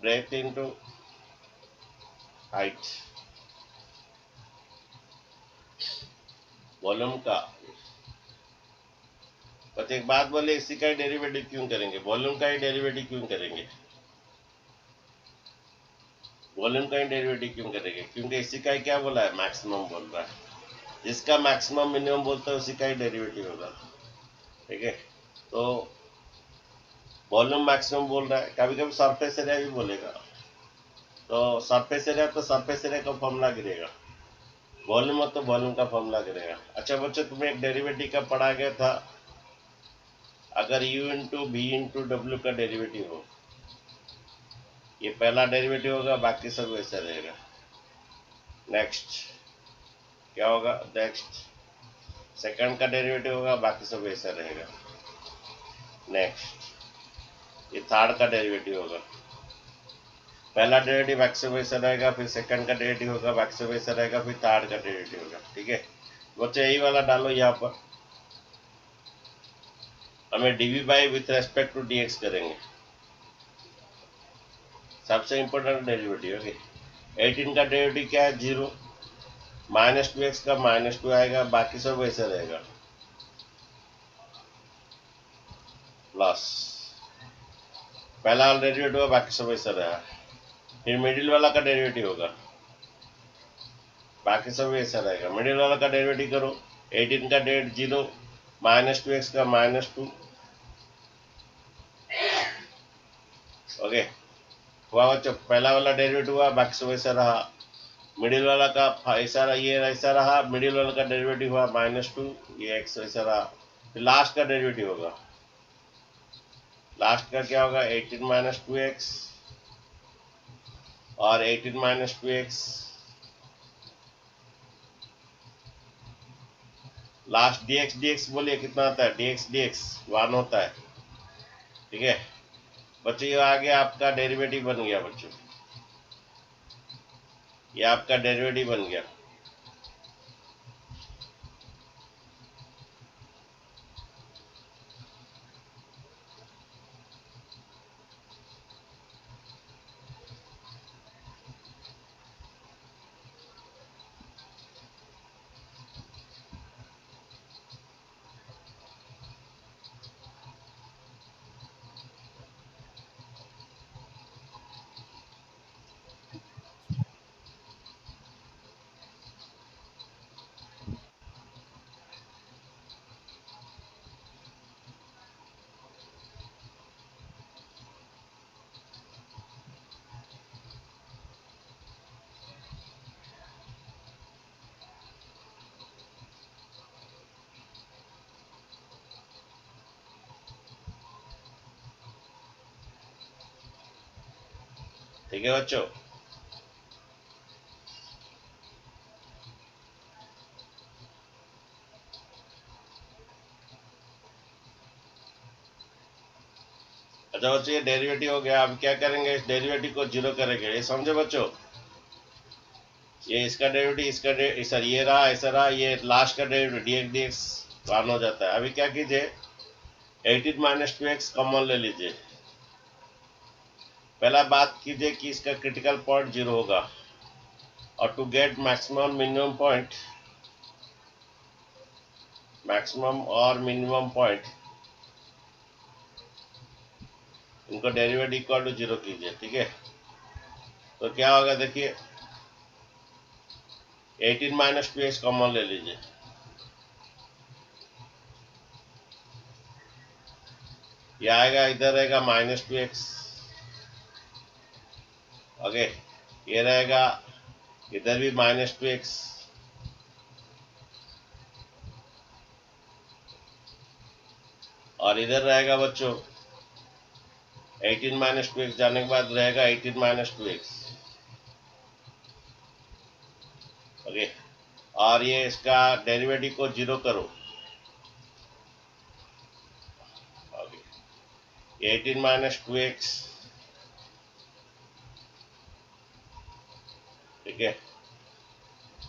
A: breadth into height, volume का। बस एक बात बोले, इसी का ही डेरिवेटिव क्यों करेंगे, वॉल्यूम का ही डेरिवेटिव क्यों करेंगे, वॉल्यूम का ही डेरिवेटिव क्यों करेंगे, क्योंकि इसी का ही क्या बोला है, मैक्सिमम बोल रहा है। जिसका मैक्सिमम मिनिमम बोलता है उसी का ही डेरिवेटिव होगा। ठीक है, तो वॉल्यूम मैक्सिमम बोल रहा है, कभी कभी सरफेस एरिया भी बोलेगा। तो सरफेस एरिया तो सरफेस एरिया का फॉर्मूला गिरेगा, वॉल्यूम तो वॉल्यूम का फॉर्मूला गिरेगा। अच्छा बच्चों, तुम्हें एक डेरिवेटिव का पढ़ा गया था, अगर u into V into W का डेरिवेटिव हो, ये पहला डेरिवेटिव होगा, बाकी सब वैसा रहेगा। नेक्स्ट क्या होगा, नेक्स्ट सेकंड का डेरिवेटिव होगा, बाकी सब वैसा रहेगा। नेक्स्ट ये थर्ड का डेरिवेटिव होगा, पहला डेरिवेटिव बाकी सब वैसा रहेगा, फिर सेकंड का डेरिवेटिव होगा, बाकी सब वैसा रहेगा, फिर थर्ड का डेरिवेटिव होगा। ठीक है बच्चे, यही वाला डालो यहाँ पर। हमें DV by with respect to DX करेंगे, सबसे इंपॉर्टेंट डेरिवेटिव। ओके, 18 का डेरिवेटिव क्या है, 0, माइनस 2x का -2 आएगा, बाकी सब वैसे रहेगा, प्लस पहला वाला डेरिवेटिव होगा, बाकी सब वैसा रहेगा। फिर मिडिल वाला का डेरिवेटिव होगा, बाकी सब वैसा रहेगा। मिडिल वाला का डेरिवेटिव करो, 18 का डेरिवेटिव 0, -2x का -2। ओके हुआ बच्चों, पहला वाला डेरिवेटिव हुआ, बाकी सब वैसा रहा। मिडिल वाला का ऐसा रहा, ये ऐसा रहा, मिडिल वाला का डेरिवेटिव हुआ -2, ये x ऐसा रहा। फिर लास्ट का डेरिवेटिव होगा, लास्ट का क्या होगा, 18 माइनस 2x और 18 माइनस 2x, लास्ट dx बोलिए कितना आता है, dx 1 होता है। ठीक है बच्चों, ये आ गया आपका डेरिवेटिव बन गया बच्चों, ये आपका डेरिवेटिव बन गया। ठीक है बच्चों। अच्छा बच्चों, ये डेरिवेटिव हो गया। अब क्या करेंगे, इस डेरिवेटिव को जीरो करेंगे। ये समझे बच्चों, ये इसका डेरिवेटिव, सर ये रहा, ऐसा रहा, ये लास्ट का डेरिवेटिव dx dx वन हो जाता है। अभी क्या कीजिए, 18 माइनस 2x कॉमन ले लीजिए। पहला बात कीजिए कि इसका क्रिटिकल पॉइंट जीरो होगा, और to get maximum minimum point, maximum और मिनिमम पॉइंट, इनको डेरिवेटिव इक्वल टू जीरो कीजिए। ठीक है, तो क्या होगा देखिए, 18 माइनस 2x कॉमन ले लीजिए। ये आएगा, इधर रहेगा -2x। ओके, ये रहेगा, इधर भी -2x, और इधर रहेगा बच्चों 18 माइनस 2x जाने के बाद रहेगा 18 माइनस 2x। ओके, और ये इसका डेरिवेटिव को जीरो करो। ओके, 18 माइनस 2x, ठीक है।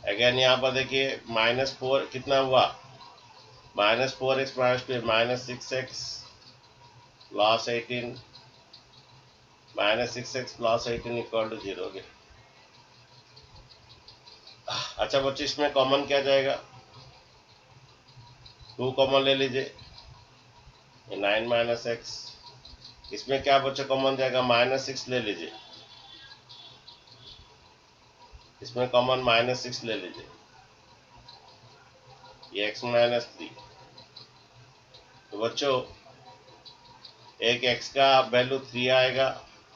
A: अगेन यहाँ पर देखिए -4 कितना हुआ, -4x minus 2 -6x plus 18, -6x plus 18 equal to zero. अच्छा बच्चे, इसमें कॉमन क्या जाएगा, 2 कॉमन ले लीजिए, 9 माइनस एक्स। इसमें क्या बच्चे कॉमन जाएगा, -6 ले लीजिए, इसमें कॉमन -6 ले लीजिए, ये x माइनस 3। तो बच्चों एक x का वैल्यू 3 आएगा,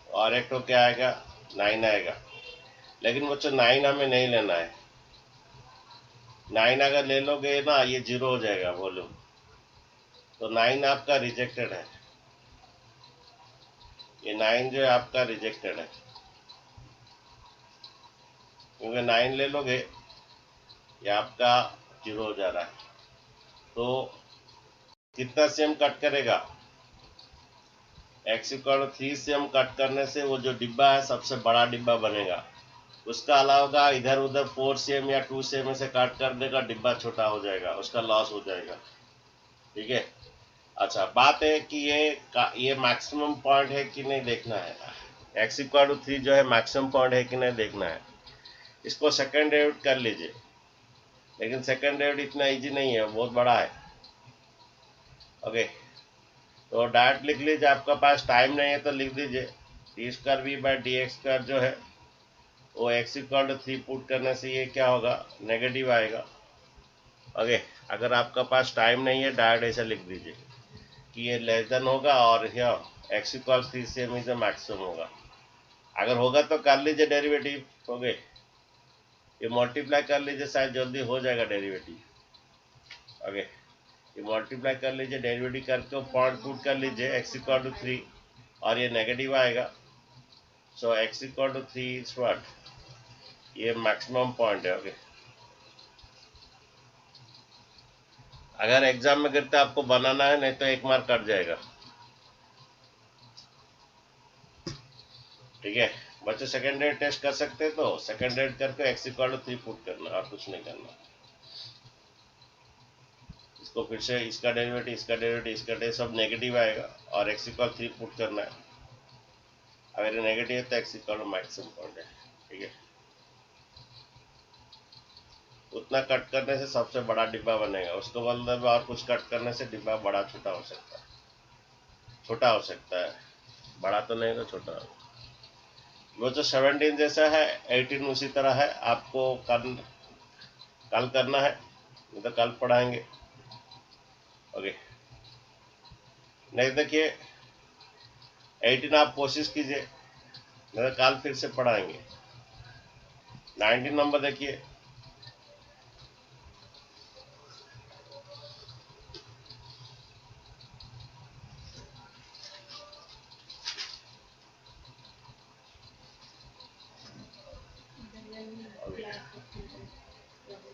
A: और एक तो क्या आएगा, 9 आएगा। लेकिन बच्चों 9 हमें नहीं लेना है। 9 अगर ले लोगे ना, ये जीरो हो जाएगा वॉल्यूम, तो 9 आपका रिजेक्टेड है। ये 9 जो है आपका रिजेक्टेड है, क्योंकि 9 ले लोगे ये आपका जीरो हो जा रहा है। तो कितना से हम कट करेगा, x इक्वल 3 से हम कट करने से वो जो डिब्बा है सबसे बड़ा डिब्बा बनेगा। उसका अलावा इधर उधर 4 cm या 2 cm से कट कर देगा, डिब्बा छोटा हो जाएगा, उसका लॉस हो जाएगा। ठीक है। अच्छा, बात है कि ये मैक्सिमम पॉइंट है कि नहीं देखना है। x इक्वल 3 जो है मैक्सिमम पॉइंट है कि नहीं देखना है। इसको सेकेंड डेरिवेटिव कर लीजिए, लेकिन सेकेंड डेरिवेटिव इतना इजी नहीं है, बहुत बड़ा है। ओके, तो डायरेक्ट लिख लीजिए, आपका पास टाइम नहीं है तो लिख दीजिए d2v/dx2 जो है वो x इक्वल 3 पुट करने से ये क्या होगा, नेगेटिव आएगा। ओके, अगर आपका पास टाइम नहीं है डायरेक्ट ऐसा लिख दीजिए कि ये लेस देन होगा, और यहाँ x इक्वल 3 से हमें मैक्सिमम होगा। अगर होगा तो कर लीजिए डेरिवेटिव। ओके, ये मल्टीप्लाई कर लीजिए, शायद जल्दी हो जाएगा डेरिवेटिव। ओके, ये मल्टीप्लाई कर लीजिए, डेरिवेटिव करके पॉइंट पुट कर लीजिए x इक्वल 3, और ये नेगेटिव आएगा। सो x इक्वल 3 इज व्हाट, ये मैक्सिमम पॉइंट है। ओके, अगर एग्जाम में गिरता आपको बनाना है, नहीं तो 1 मार्क कट जाएगा। ठीक है बच्चों, सेकेंड डेट टेस्ट कर सकते हैं, तो सेकेंड डेट करके x इक्वल 3 पुट करना, और कुछ नहीं करना। इसको फिर से इसका डेरिवेटिव, इसका डेरिवेटिव, इसका डेरिवेटिव सब नेगेटिव आएगा, और x इक्वल 3 पुट करना है। अगर नेगेटिव है तो x इक्वल मैक्सिमम पॉइंट है। ठीक है, उतना कट करने से सबसे बड़ा डिब्बा बनेगा, उसको मतलब और कुछ कट करने से डिब्बा बड़ा छोटा हो सकता है, छोटा हो सकता है, बड़ा तो नहीं तो छोटा। वो जो 17 जैसा है 18 उसी तरह है, आपको कल करना है, नहीं तो कल पढ़ाएंगे। ओके, नहीं देखिए 18 आप कोशिश कीजिए, नहीं तो कल फिर से पढ़ाएंगे। 19 नंबर देखिए,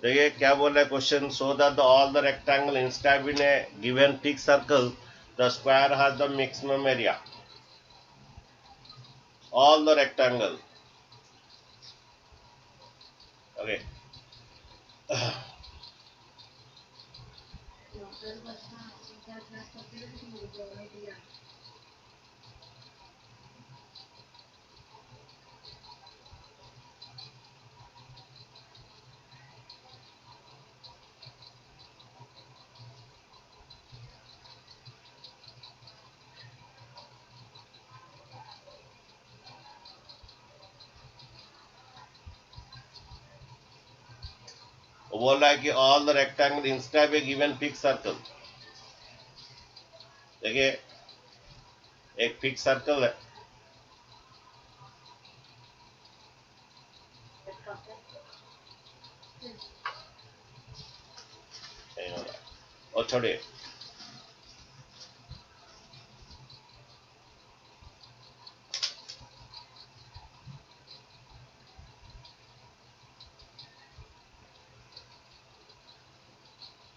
A: देखिए क्या बोल रहा है question, so that all the rectangle inscribed in A given fix circle the square has the maximum area. All the rectangle, okay. वो बोल रहा है कि all the rectangle inscribe A given fix circle. देखिए एक फिक्स सर्कल है, और छोड़िए,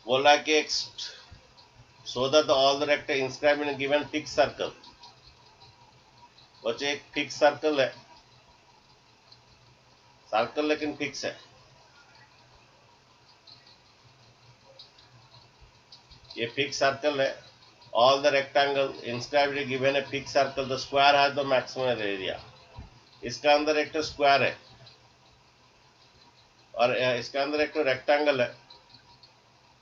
A: बोल रहा है कि एक so that all the rectangle inscribe in given fix circle. बच्चे एक फिक्स सर्कल है, सर्कल लेकिन फिक्स है। ये फिक्स सर्कल है, all the rectangle inscribed given a fix circle the square has the maximum area. इसका अंदर एक तो स्क्वायर है और इसके अंदर एक तो रेक्टेंगल है।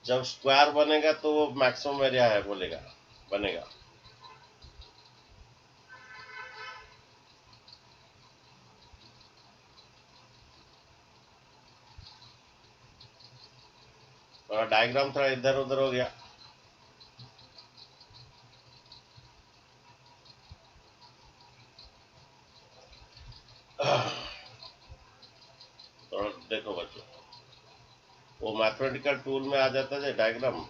A: जब स्क्वायर बनेगा तो वो मैक्सिमम एरिया है बोलेगा, बनेगा। थोड़ा डायग्राम थोड़ा इधर उधर हो गया। थोड़ा देखो बच्चों, वो मैथमेटिकल टूल में आ जाता है डायग्राम,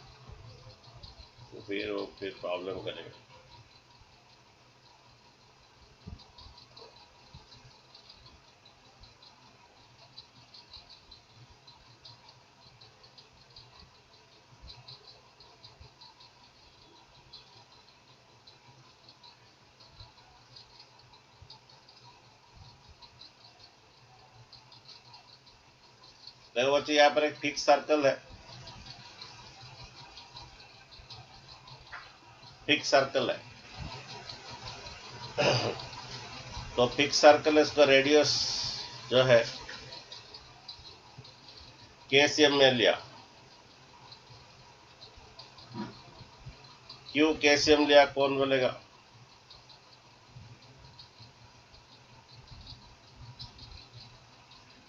A: तो फिर प्रॉब्लम करेगा। देखो बच्चों, यहाँ पर एक फिक्स सर्कल है, फिक्स सर्कल है। तो फिक्स सर्कल है, इसका रेडियस जो है KCM में लिया। क्यों KCM लिया, कौन बोलेगा?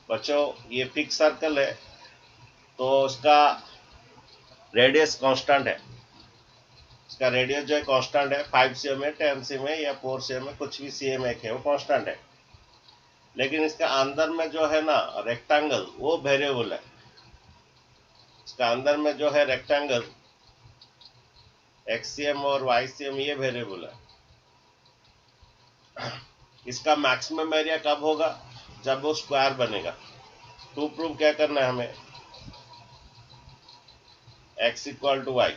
A: बच्चों ये फिक्स सर्कल है तो उसका रेडियस कांस्टेंट है। इसका रेडियस जो है कांस्टेंट है, 5 cm है, 10 cm है या 4 cm है, कुछ भी cm एक है, वो कांस्टेंट है। लेकिन इसका अंदर में जो है ना रेक्टेंगल, वो वेरिएबल है। इसका अंदर में जो है रेक्टेंगल XCM और YCM, ये वेरिएबल है। इसका मैक्सिमम एरिया कब होगा? जब वो स्क्वायर बनेगा। टू प्रूव क्या करना है हमें? X = Y।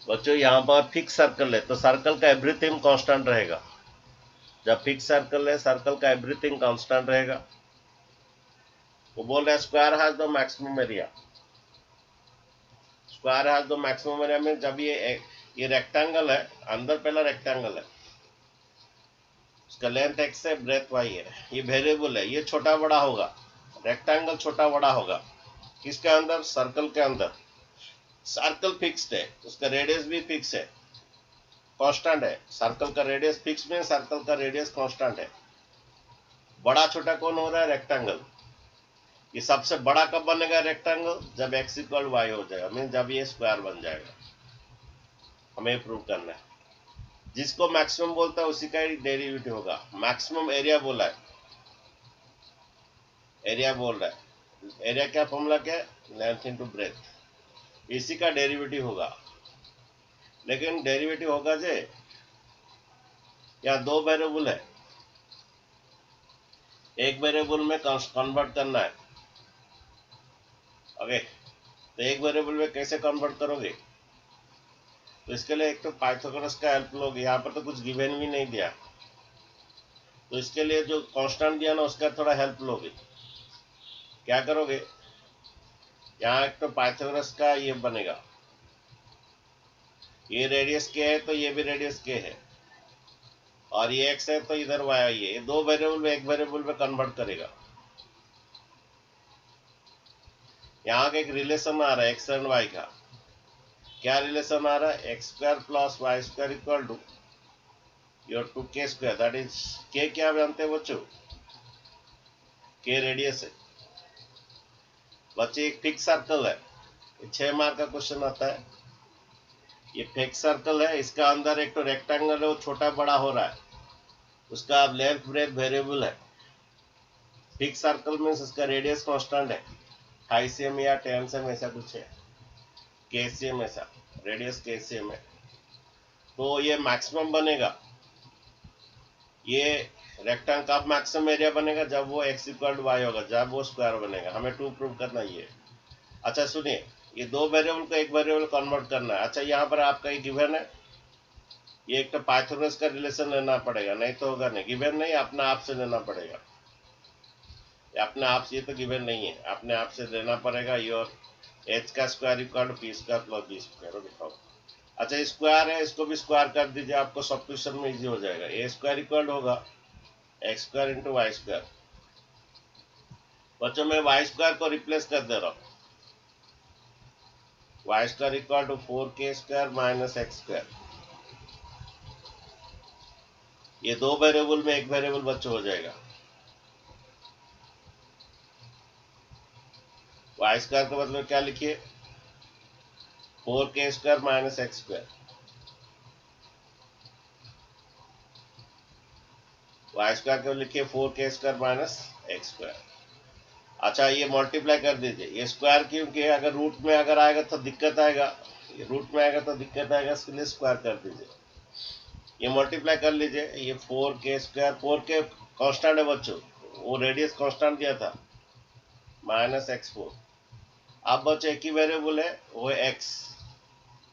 A: बच्चों यहाँ पर फिक्स सर्कल है तो सर्कल का एवरीथिंग कांस्टेंट रहेगा। जब फिक्स सर्कल है, सर्कल का एवरीथिंग कांस्टेंट रहेगा। वो बोल रहे हैं square has the maximum area. Square has the maximum area में जब ये रेक्टेंगल है, अंदर पहला रेक्टेंगल है, इसका लेंथ x है, ब्रेथ y है, ये वेरिएबल है, ये छोटा बड़ा होगा, रेक्टेंगल छोटा बड़ा होगा। किसके अंदर? सर्कल के अंदर। सर्कल फिक्स्ड है, उसका रेडियस भी फिक्स है, कांस्टेंट है। सर्कल का रेडियस फिक्स में, सर्कल का रेडियस कांस्टेंट है। बड़ा छोटा कौन हो रहा है? रेक्टेंगल। ये सबसे बड़ा कब बनेगा रेक्टेंगल? जब x = y हो जाएगा, मीन जब ये स्क्वायर बन जाएगा। हमें प्रूव करना है। जिसको मैक्सिमम बोलता है उसी का ही डेरिवेटिव होगा। मैक्सिमम एरिया बोला है, एरिया बोल रहा है। एरिया क्या फॉर्मूला क्या है? Length into breadth. इसी का डेरिवेटिव होगा। लेकिन डेरिवेटिव होगा जे या दो वेरिएबल है, एक वेरिएबल में कन्वर्ट करना है। ओके, तो एक वेरिएबल में कैसे कन्वर्ट करोगे? तो इसके लिए एक तो पाइथागोरस का हेल्प लोगे। यहाँ पर तो कुछ गिवन भी नहीं दिया, तो इसके लिए जो कांस्टेंट दिया ना उसका थोड़ा हेल्प लोगे। क्या करोगे? यहाँ एक तो पाइथागोरस का ये बनेगा, ये रेडियस के है तो ये भी रेडियस के है, और ये एक्स है तो इधर वाई है। ये दो वेरिएबल में एक वेरिएबल में कन्वर्ट करेगा। यहाँ का एक रिलेशन आ रहा है एक्स एंड वाई का। क्या रिलेशन आ रहा है? X square plus Y square equal to your 2k square, that is K क्या जानते हैं बच्चों? के रेडियस है। बच्चे एक फिक्स सर्कल है, 6 मार्क का क्वेश्चन आता है। ये फिक्स सर्कल है, इसका अंदर एक तो रेक्टेंगल है वो छोटा बड़ा हो रहा है, उसका लेंथ ब्रेथ वेरिएबल है। फिक्स सर्कल मीन्स इसका रेडियस कांस्टेंट है, 2.5 cm या 10 cm ऐसा कुछ है, kcm ऐसा रेडियस kcm है। तो ये मैक्सिमम बनेगा। ये रेक्टेंगल का मैक्सिमम एरिया बनेगा जब वो x इक्वल टू वाई होगा, जब वो स्क्वायर बनेगा। हमें 2 प्रूव करना ये। अच्छा सुनिए, ये दो वेरिएबल को एक वेरिएबल कन्वर्ट करना है। अच्छा यहाँ पर आपका ये गिवन है, ये एक तो पाइथागोरस का रिलेशन लेना पड़ेगा, नहीं तो होगा नहीं। गिवन नहीं, अपने आप से लेना पड़ेगा। अपने आप से, ये तो गिवन नहीं है, अपने आप से लेना पड़ेगा। योर एच का square equal to P square plus B square दिखाओ। अच्छा स्क्वायर है, इसको भी स्क्वायर कर दीजिए, आपको सब्स्टिट्यूशन में इजी हो जाएगा। ए स्क्वायर इक्वल होगा x square into Y square. बच्चों मैं वाई स्क्वायर को रिप्लेस कर दे रहा हूँ। Y square equal to 4k square minus x square. ये दो वेरिएबल में एक वेरिएबल बच्चों हो जाएगा। वाई स्क्वायर का मतलब क्या लिखिए? 4k square minus x square. Y square को लिखिए 4k square minus x square. अच्छा ये मल्टीप्लाई कर दीजिए। ये स्क्वायर क्योंकि अगर रूट में अगर आएगा तो दिक्कत आएगा, ये रूट में आएगा तो दिक्कत आएगा, इसके लिए स्क्वायर कर दीजिए। ये मल्टीप्लाई कर लीजिए। ये 4k स्क्वायर, 4k कांस्टेंट है बच्चों, वो रेडियस कांस्टेंट दिया था, माइनस x4। अब बच्चों एक ही वेरिएबल है, वो x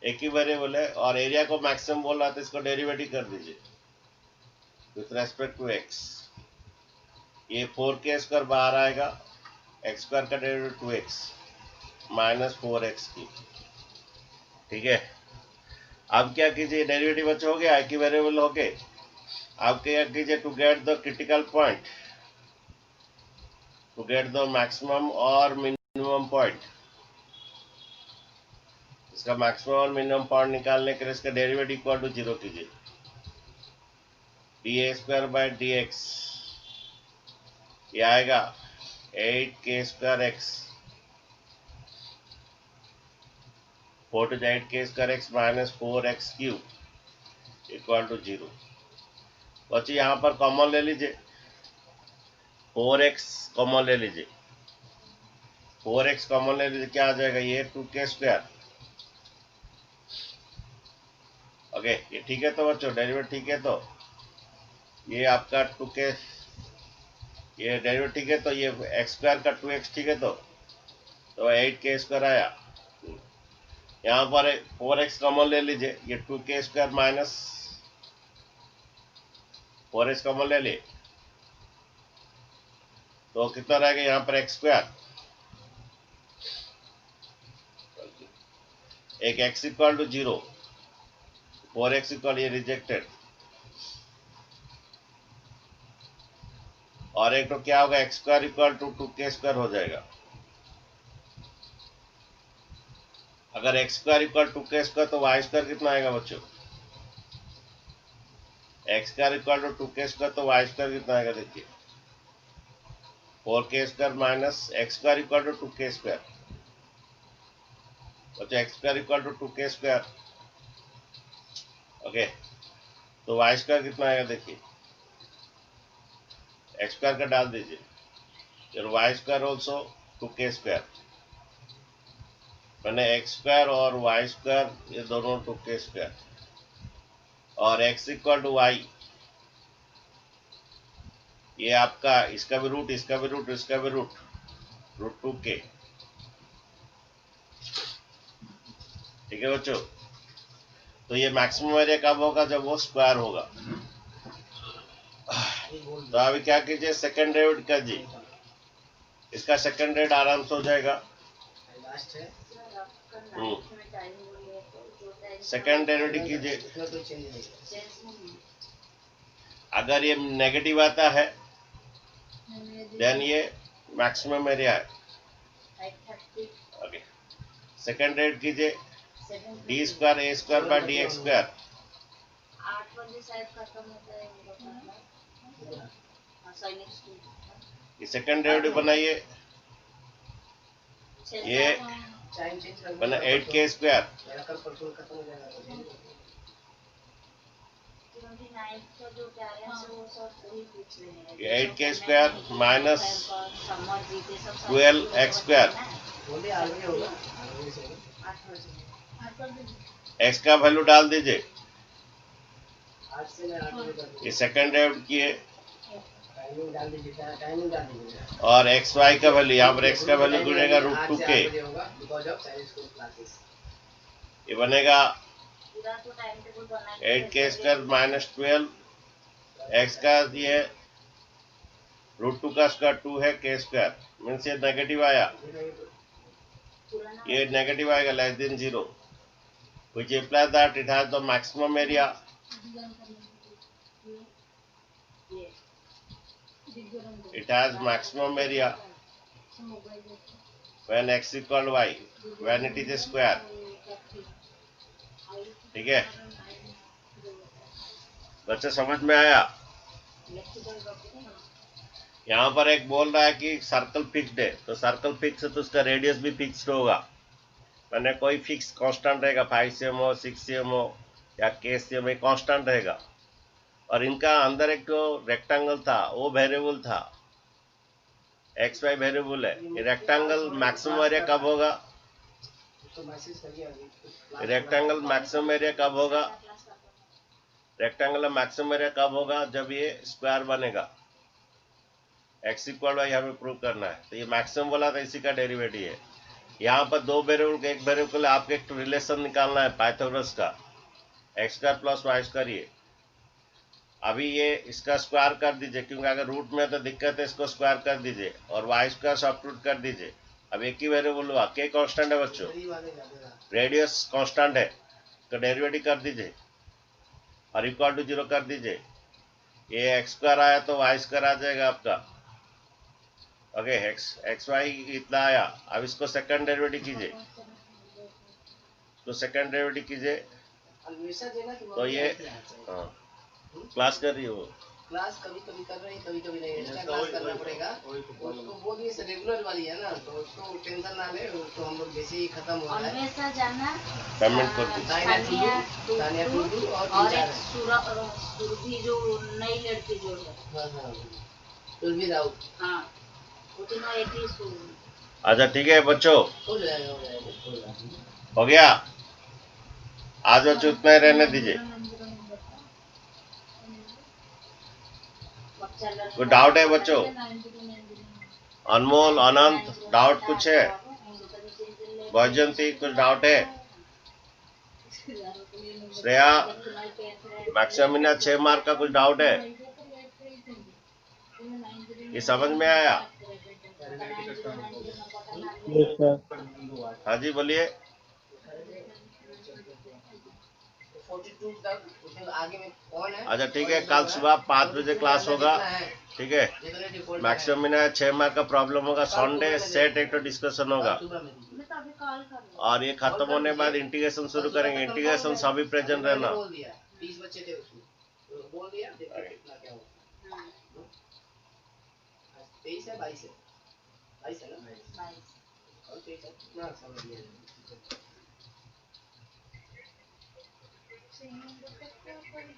A: एक ही वेरिएबल है, और एरिया को मैक्सिमम बोल रहा था, इसको डेरिवेटिव कर दीजिए विथ रेस्पेक्ट टू x। ये 4k स्क्वायर बाहर आएगा, एक्स स्क्वायर का डेरिवेटिव 2x माइनस 4x की। ठीक है, अब क्या कीजिए? डेरिवेटिव बच्चों हो गया, एक ही वेरिएबल हो गए। अब क्या कीजिए? To get the critical point, to get the maximum और मिनिमम पॉइंट, इसका मैक्सिमम और मिनिमम पॉइंट निकालने के लिए इसका डेरिवेटिव इक्वल टू 0 कीजिए। D square by D X, ये आएगा 8k square X, 4 to 8k square X minus 4x cube equal to 0। बच्चे यहाँ पर कॉमन ले लीजिए, 4x कॉमन ले लीजिए, 4x कॉमन ले लीजिए, क्या आ जाएगा? ये 2k स्क्वायर। ओके, ये ठीक है तो बच्चों, डेरिवेटिव ठीक है तो ये आपका 2k, ये डेरिवेटिव ठीक है तो ये एक्स स्क्वायर का 2x ठीक है तो 8k स्क्वायर आया। यहाँ पर 4x कॉमन ले लीजिए, ये 2k square minus 4x common ले लिए तो कितना रहेगा? यहाँ पर एक्स स्क्वायर, एक x equal to 0, 4x equal, ये रिजेक्टेड, और एक तो क्या होगा? X square equal to 2k square हो जाएगा। अगर x square equal 2k square तो वाई स्क्वायर कितना आएगा बच्चों? X square equal to 2k square तो वाई स्क्वायर कितना आएगा? देखिए 4k square minus x square equal to 2k square, बच्चों x square equal to 2k square. Okay, तो वाई स्क्वायर कितना आएगा? देखिए एक्स स्क्वायर का डाल दीजिए, फिर Y square also 2k square, मैंने एक्स स्क्वायर और वाई स्क्वायर ये दोनों 2k स्क्वायर, और x इक्वल टू वाई, ये आपका इसका भी रूट, इसका भी रूट, इसका भी रूट, रूट 2k। ठीक है बच्चों, तो ये मैक्सिमम एरिया कब होगा? जब वो स्क्वायर होगा। तो अभी क्या कीजिए, सेकंड डेरिवेटिव कीजिए, इसका सेकंड डेरिवेटिव आराम से हो जाएगा। सेकंड डेरिवेटिव कीजिए, अगर ये नेगेटिव आता है देन ये मैक्सिमम एरिया है। ओके, सेकंड डेरिवेटिव कीजिए, D square A square by D X square.
F: 8 बजे शायद खत्म होता है
A: ये सेकंड डेरिवेटिव बनाइए, ये बना 8k स्क्वायर, ये 8k square minus 12x square. x का वैल्यू डाल दीजिए, ये सेकंड डेरिवेटिव किए, और एक्स वाई का वैल्यू, यहाँ पर एक्स का वैल्यू जुड़ेगा रूट 2k, ये बनेगा 8k स्क्वायर माइनस 12 एक्स का, ये रूट 2 का स्क्वायर 2 है k स्क्वायर, मीन्स ये नेगेटिव आया, ये नेगेटिव आएगा less than 0, which implies that it has the maximum area when x equal to y, when it is a square। ठीक है बच्चे, समझ में आया? यहाँ पर एक बोल रहा है कि सर्कल फिक्स्ड है, तो सर्कल फिक्स है तो उसका रेडियस भी फिक्स्ड होगा, मैंने कोई फिक्स कांस्टेंट रहेगा, 5 cm हो, 6 cm हो या k cm कांस्टेंट रहेगा। और इनका अंदर एक तो रेक्टेंगल था, वो वेरिएबल था, एक्स वाई वेरिएबल है। ये रेक्टेंगल मैक्सिमम एरिया कब होगा? रेक्टेंगल मैक्सिमम एरिया कब होगा? रेक्टेंगल मैक्सिमम एरिया कब होगा? जब ये स्क्वायर बनेगा। एक्स इक्वल वाई हमें प्रूव करना है, तो ये मैक्सिमम बोला था, इसी का डेरिवेटिव है। यहाँ पर दो वेरिएबल, एक वेरिएबल आपको एक रिलेशन निकालना है पाइथागोरस का, X square plus Y square. ये अभी ये इसका स्क्वायर कर दीजिए, क्योंकि अगर रूट में तो दिक्कत है, इसको स्क्वायर कर दीजिए और वाई स्क्वायर सब्स्टिट्यूट कर दीजिए। अब एक ही वेरिएबल हुआ, के कांस्टेंट है बच्चों, रेडियस कांस्टेंट है, तो डेरिवेटिव कर दीजिए और इक्वल टू 0 कर दीजिए। ये एक्स स्क्वायर आया तो वाई स्क्वायर आ जाएगा आपका। ओके, एक्स वाई इतना आया। अब इसको सेकंड डेरिवेटिव कीजिए, तो सेकंड डेरिवेटिव कीजिए, तो ये क्लास कर रही हो,
G: क्लास कभी कभी कर रही, कभी कभी नहीं, एक्स्ट्रा क्लास करना पड़ेगा उसको। वो भी रेगुलर वाली है ना, तो उसको टेंशन ना ले, तो हम लोग जैसे ही खत्म हो रहा है
A: पेमेंट कर दीजिए।
G: तानिया टुडू और एक
F: सुरभि जो नई लड़की जो है,
G: हाँ सुरभि राउत,
F: हाँ वो तीनों एक ही
A: अच्छा ठीक है बच्चों,
G: हो जाएगा।
A: हो गया। आज बच्चों इतना ही रहने दीजिए। कोई डाउट है बच्चों? अनमोल, अनंत, डाउट कुछ है? वैजयंती, कुछ डाउट है? श्रेया, मैक्सिमिना 6 मार्क का कुछ डाउट है? ये समझ में आया?
C: Yes sir.
A: हाँ जी बोलिए।
G: 42 तक उसमें आगे में कौन है?
A: अच्छा ठीक है, कल सुबह 5 बजे क्लास होगा, ठीक है। मैक्सिमम में 6 मार्क का प्रॉब्लम होगा, संडे सेट एक तो डिस्कशन होगा, और ये खत्म होने के बाद इंटीग्रेशन शुरू करेंगे। इंटीग्रेशन सभी प्रेजेंट रहना।
G: 20 बच्चे थे उसमें, बोल दिया, देखो कितना क्या होगा। 23 है 22 है, 22 है ना, 22 और 23 है, कितना समझ लिया।
F: Singing the picture for the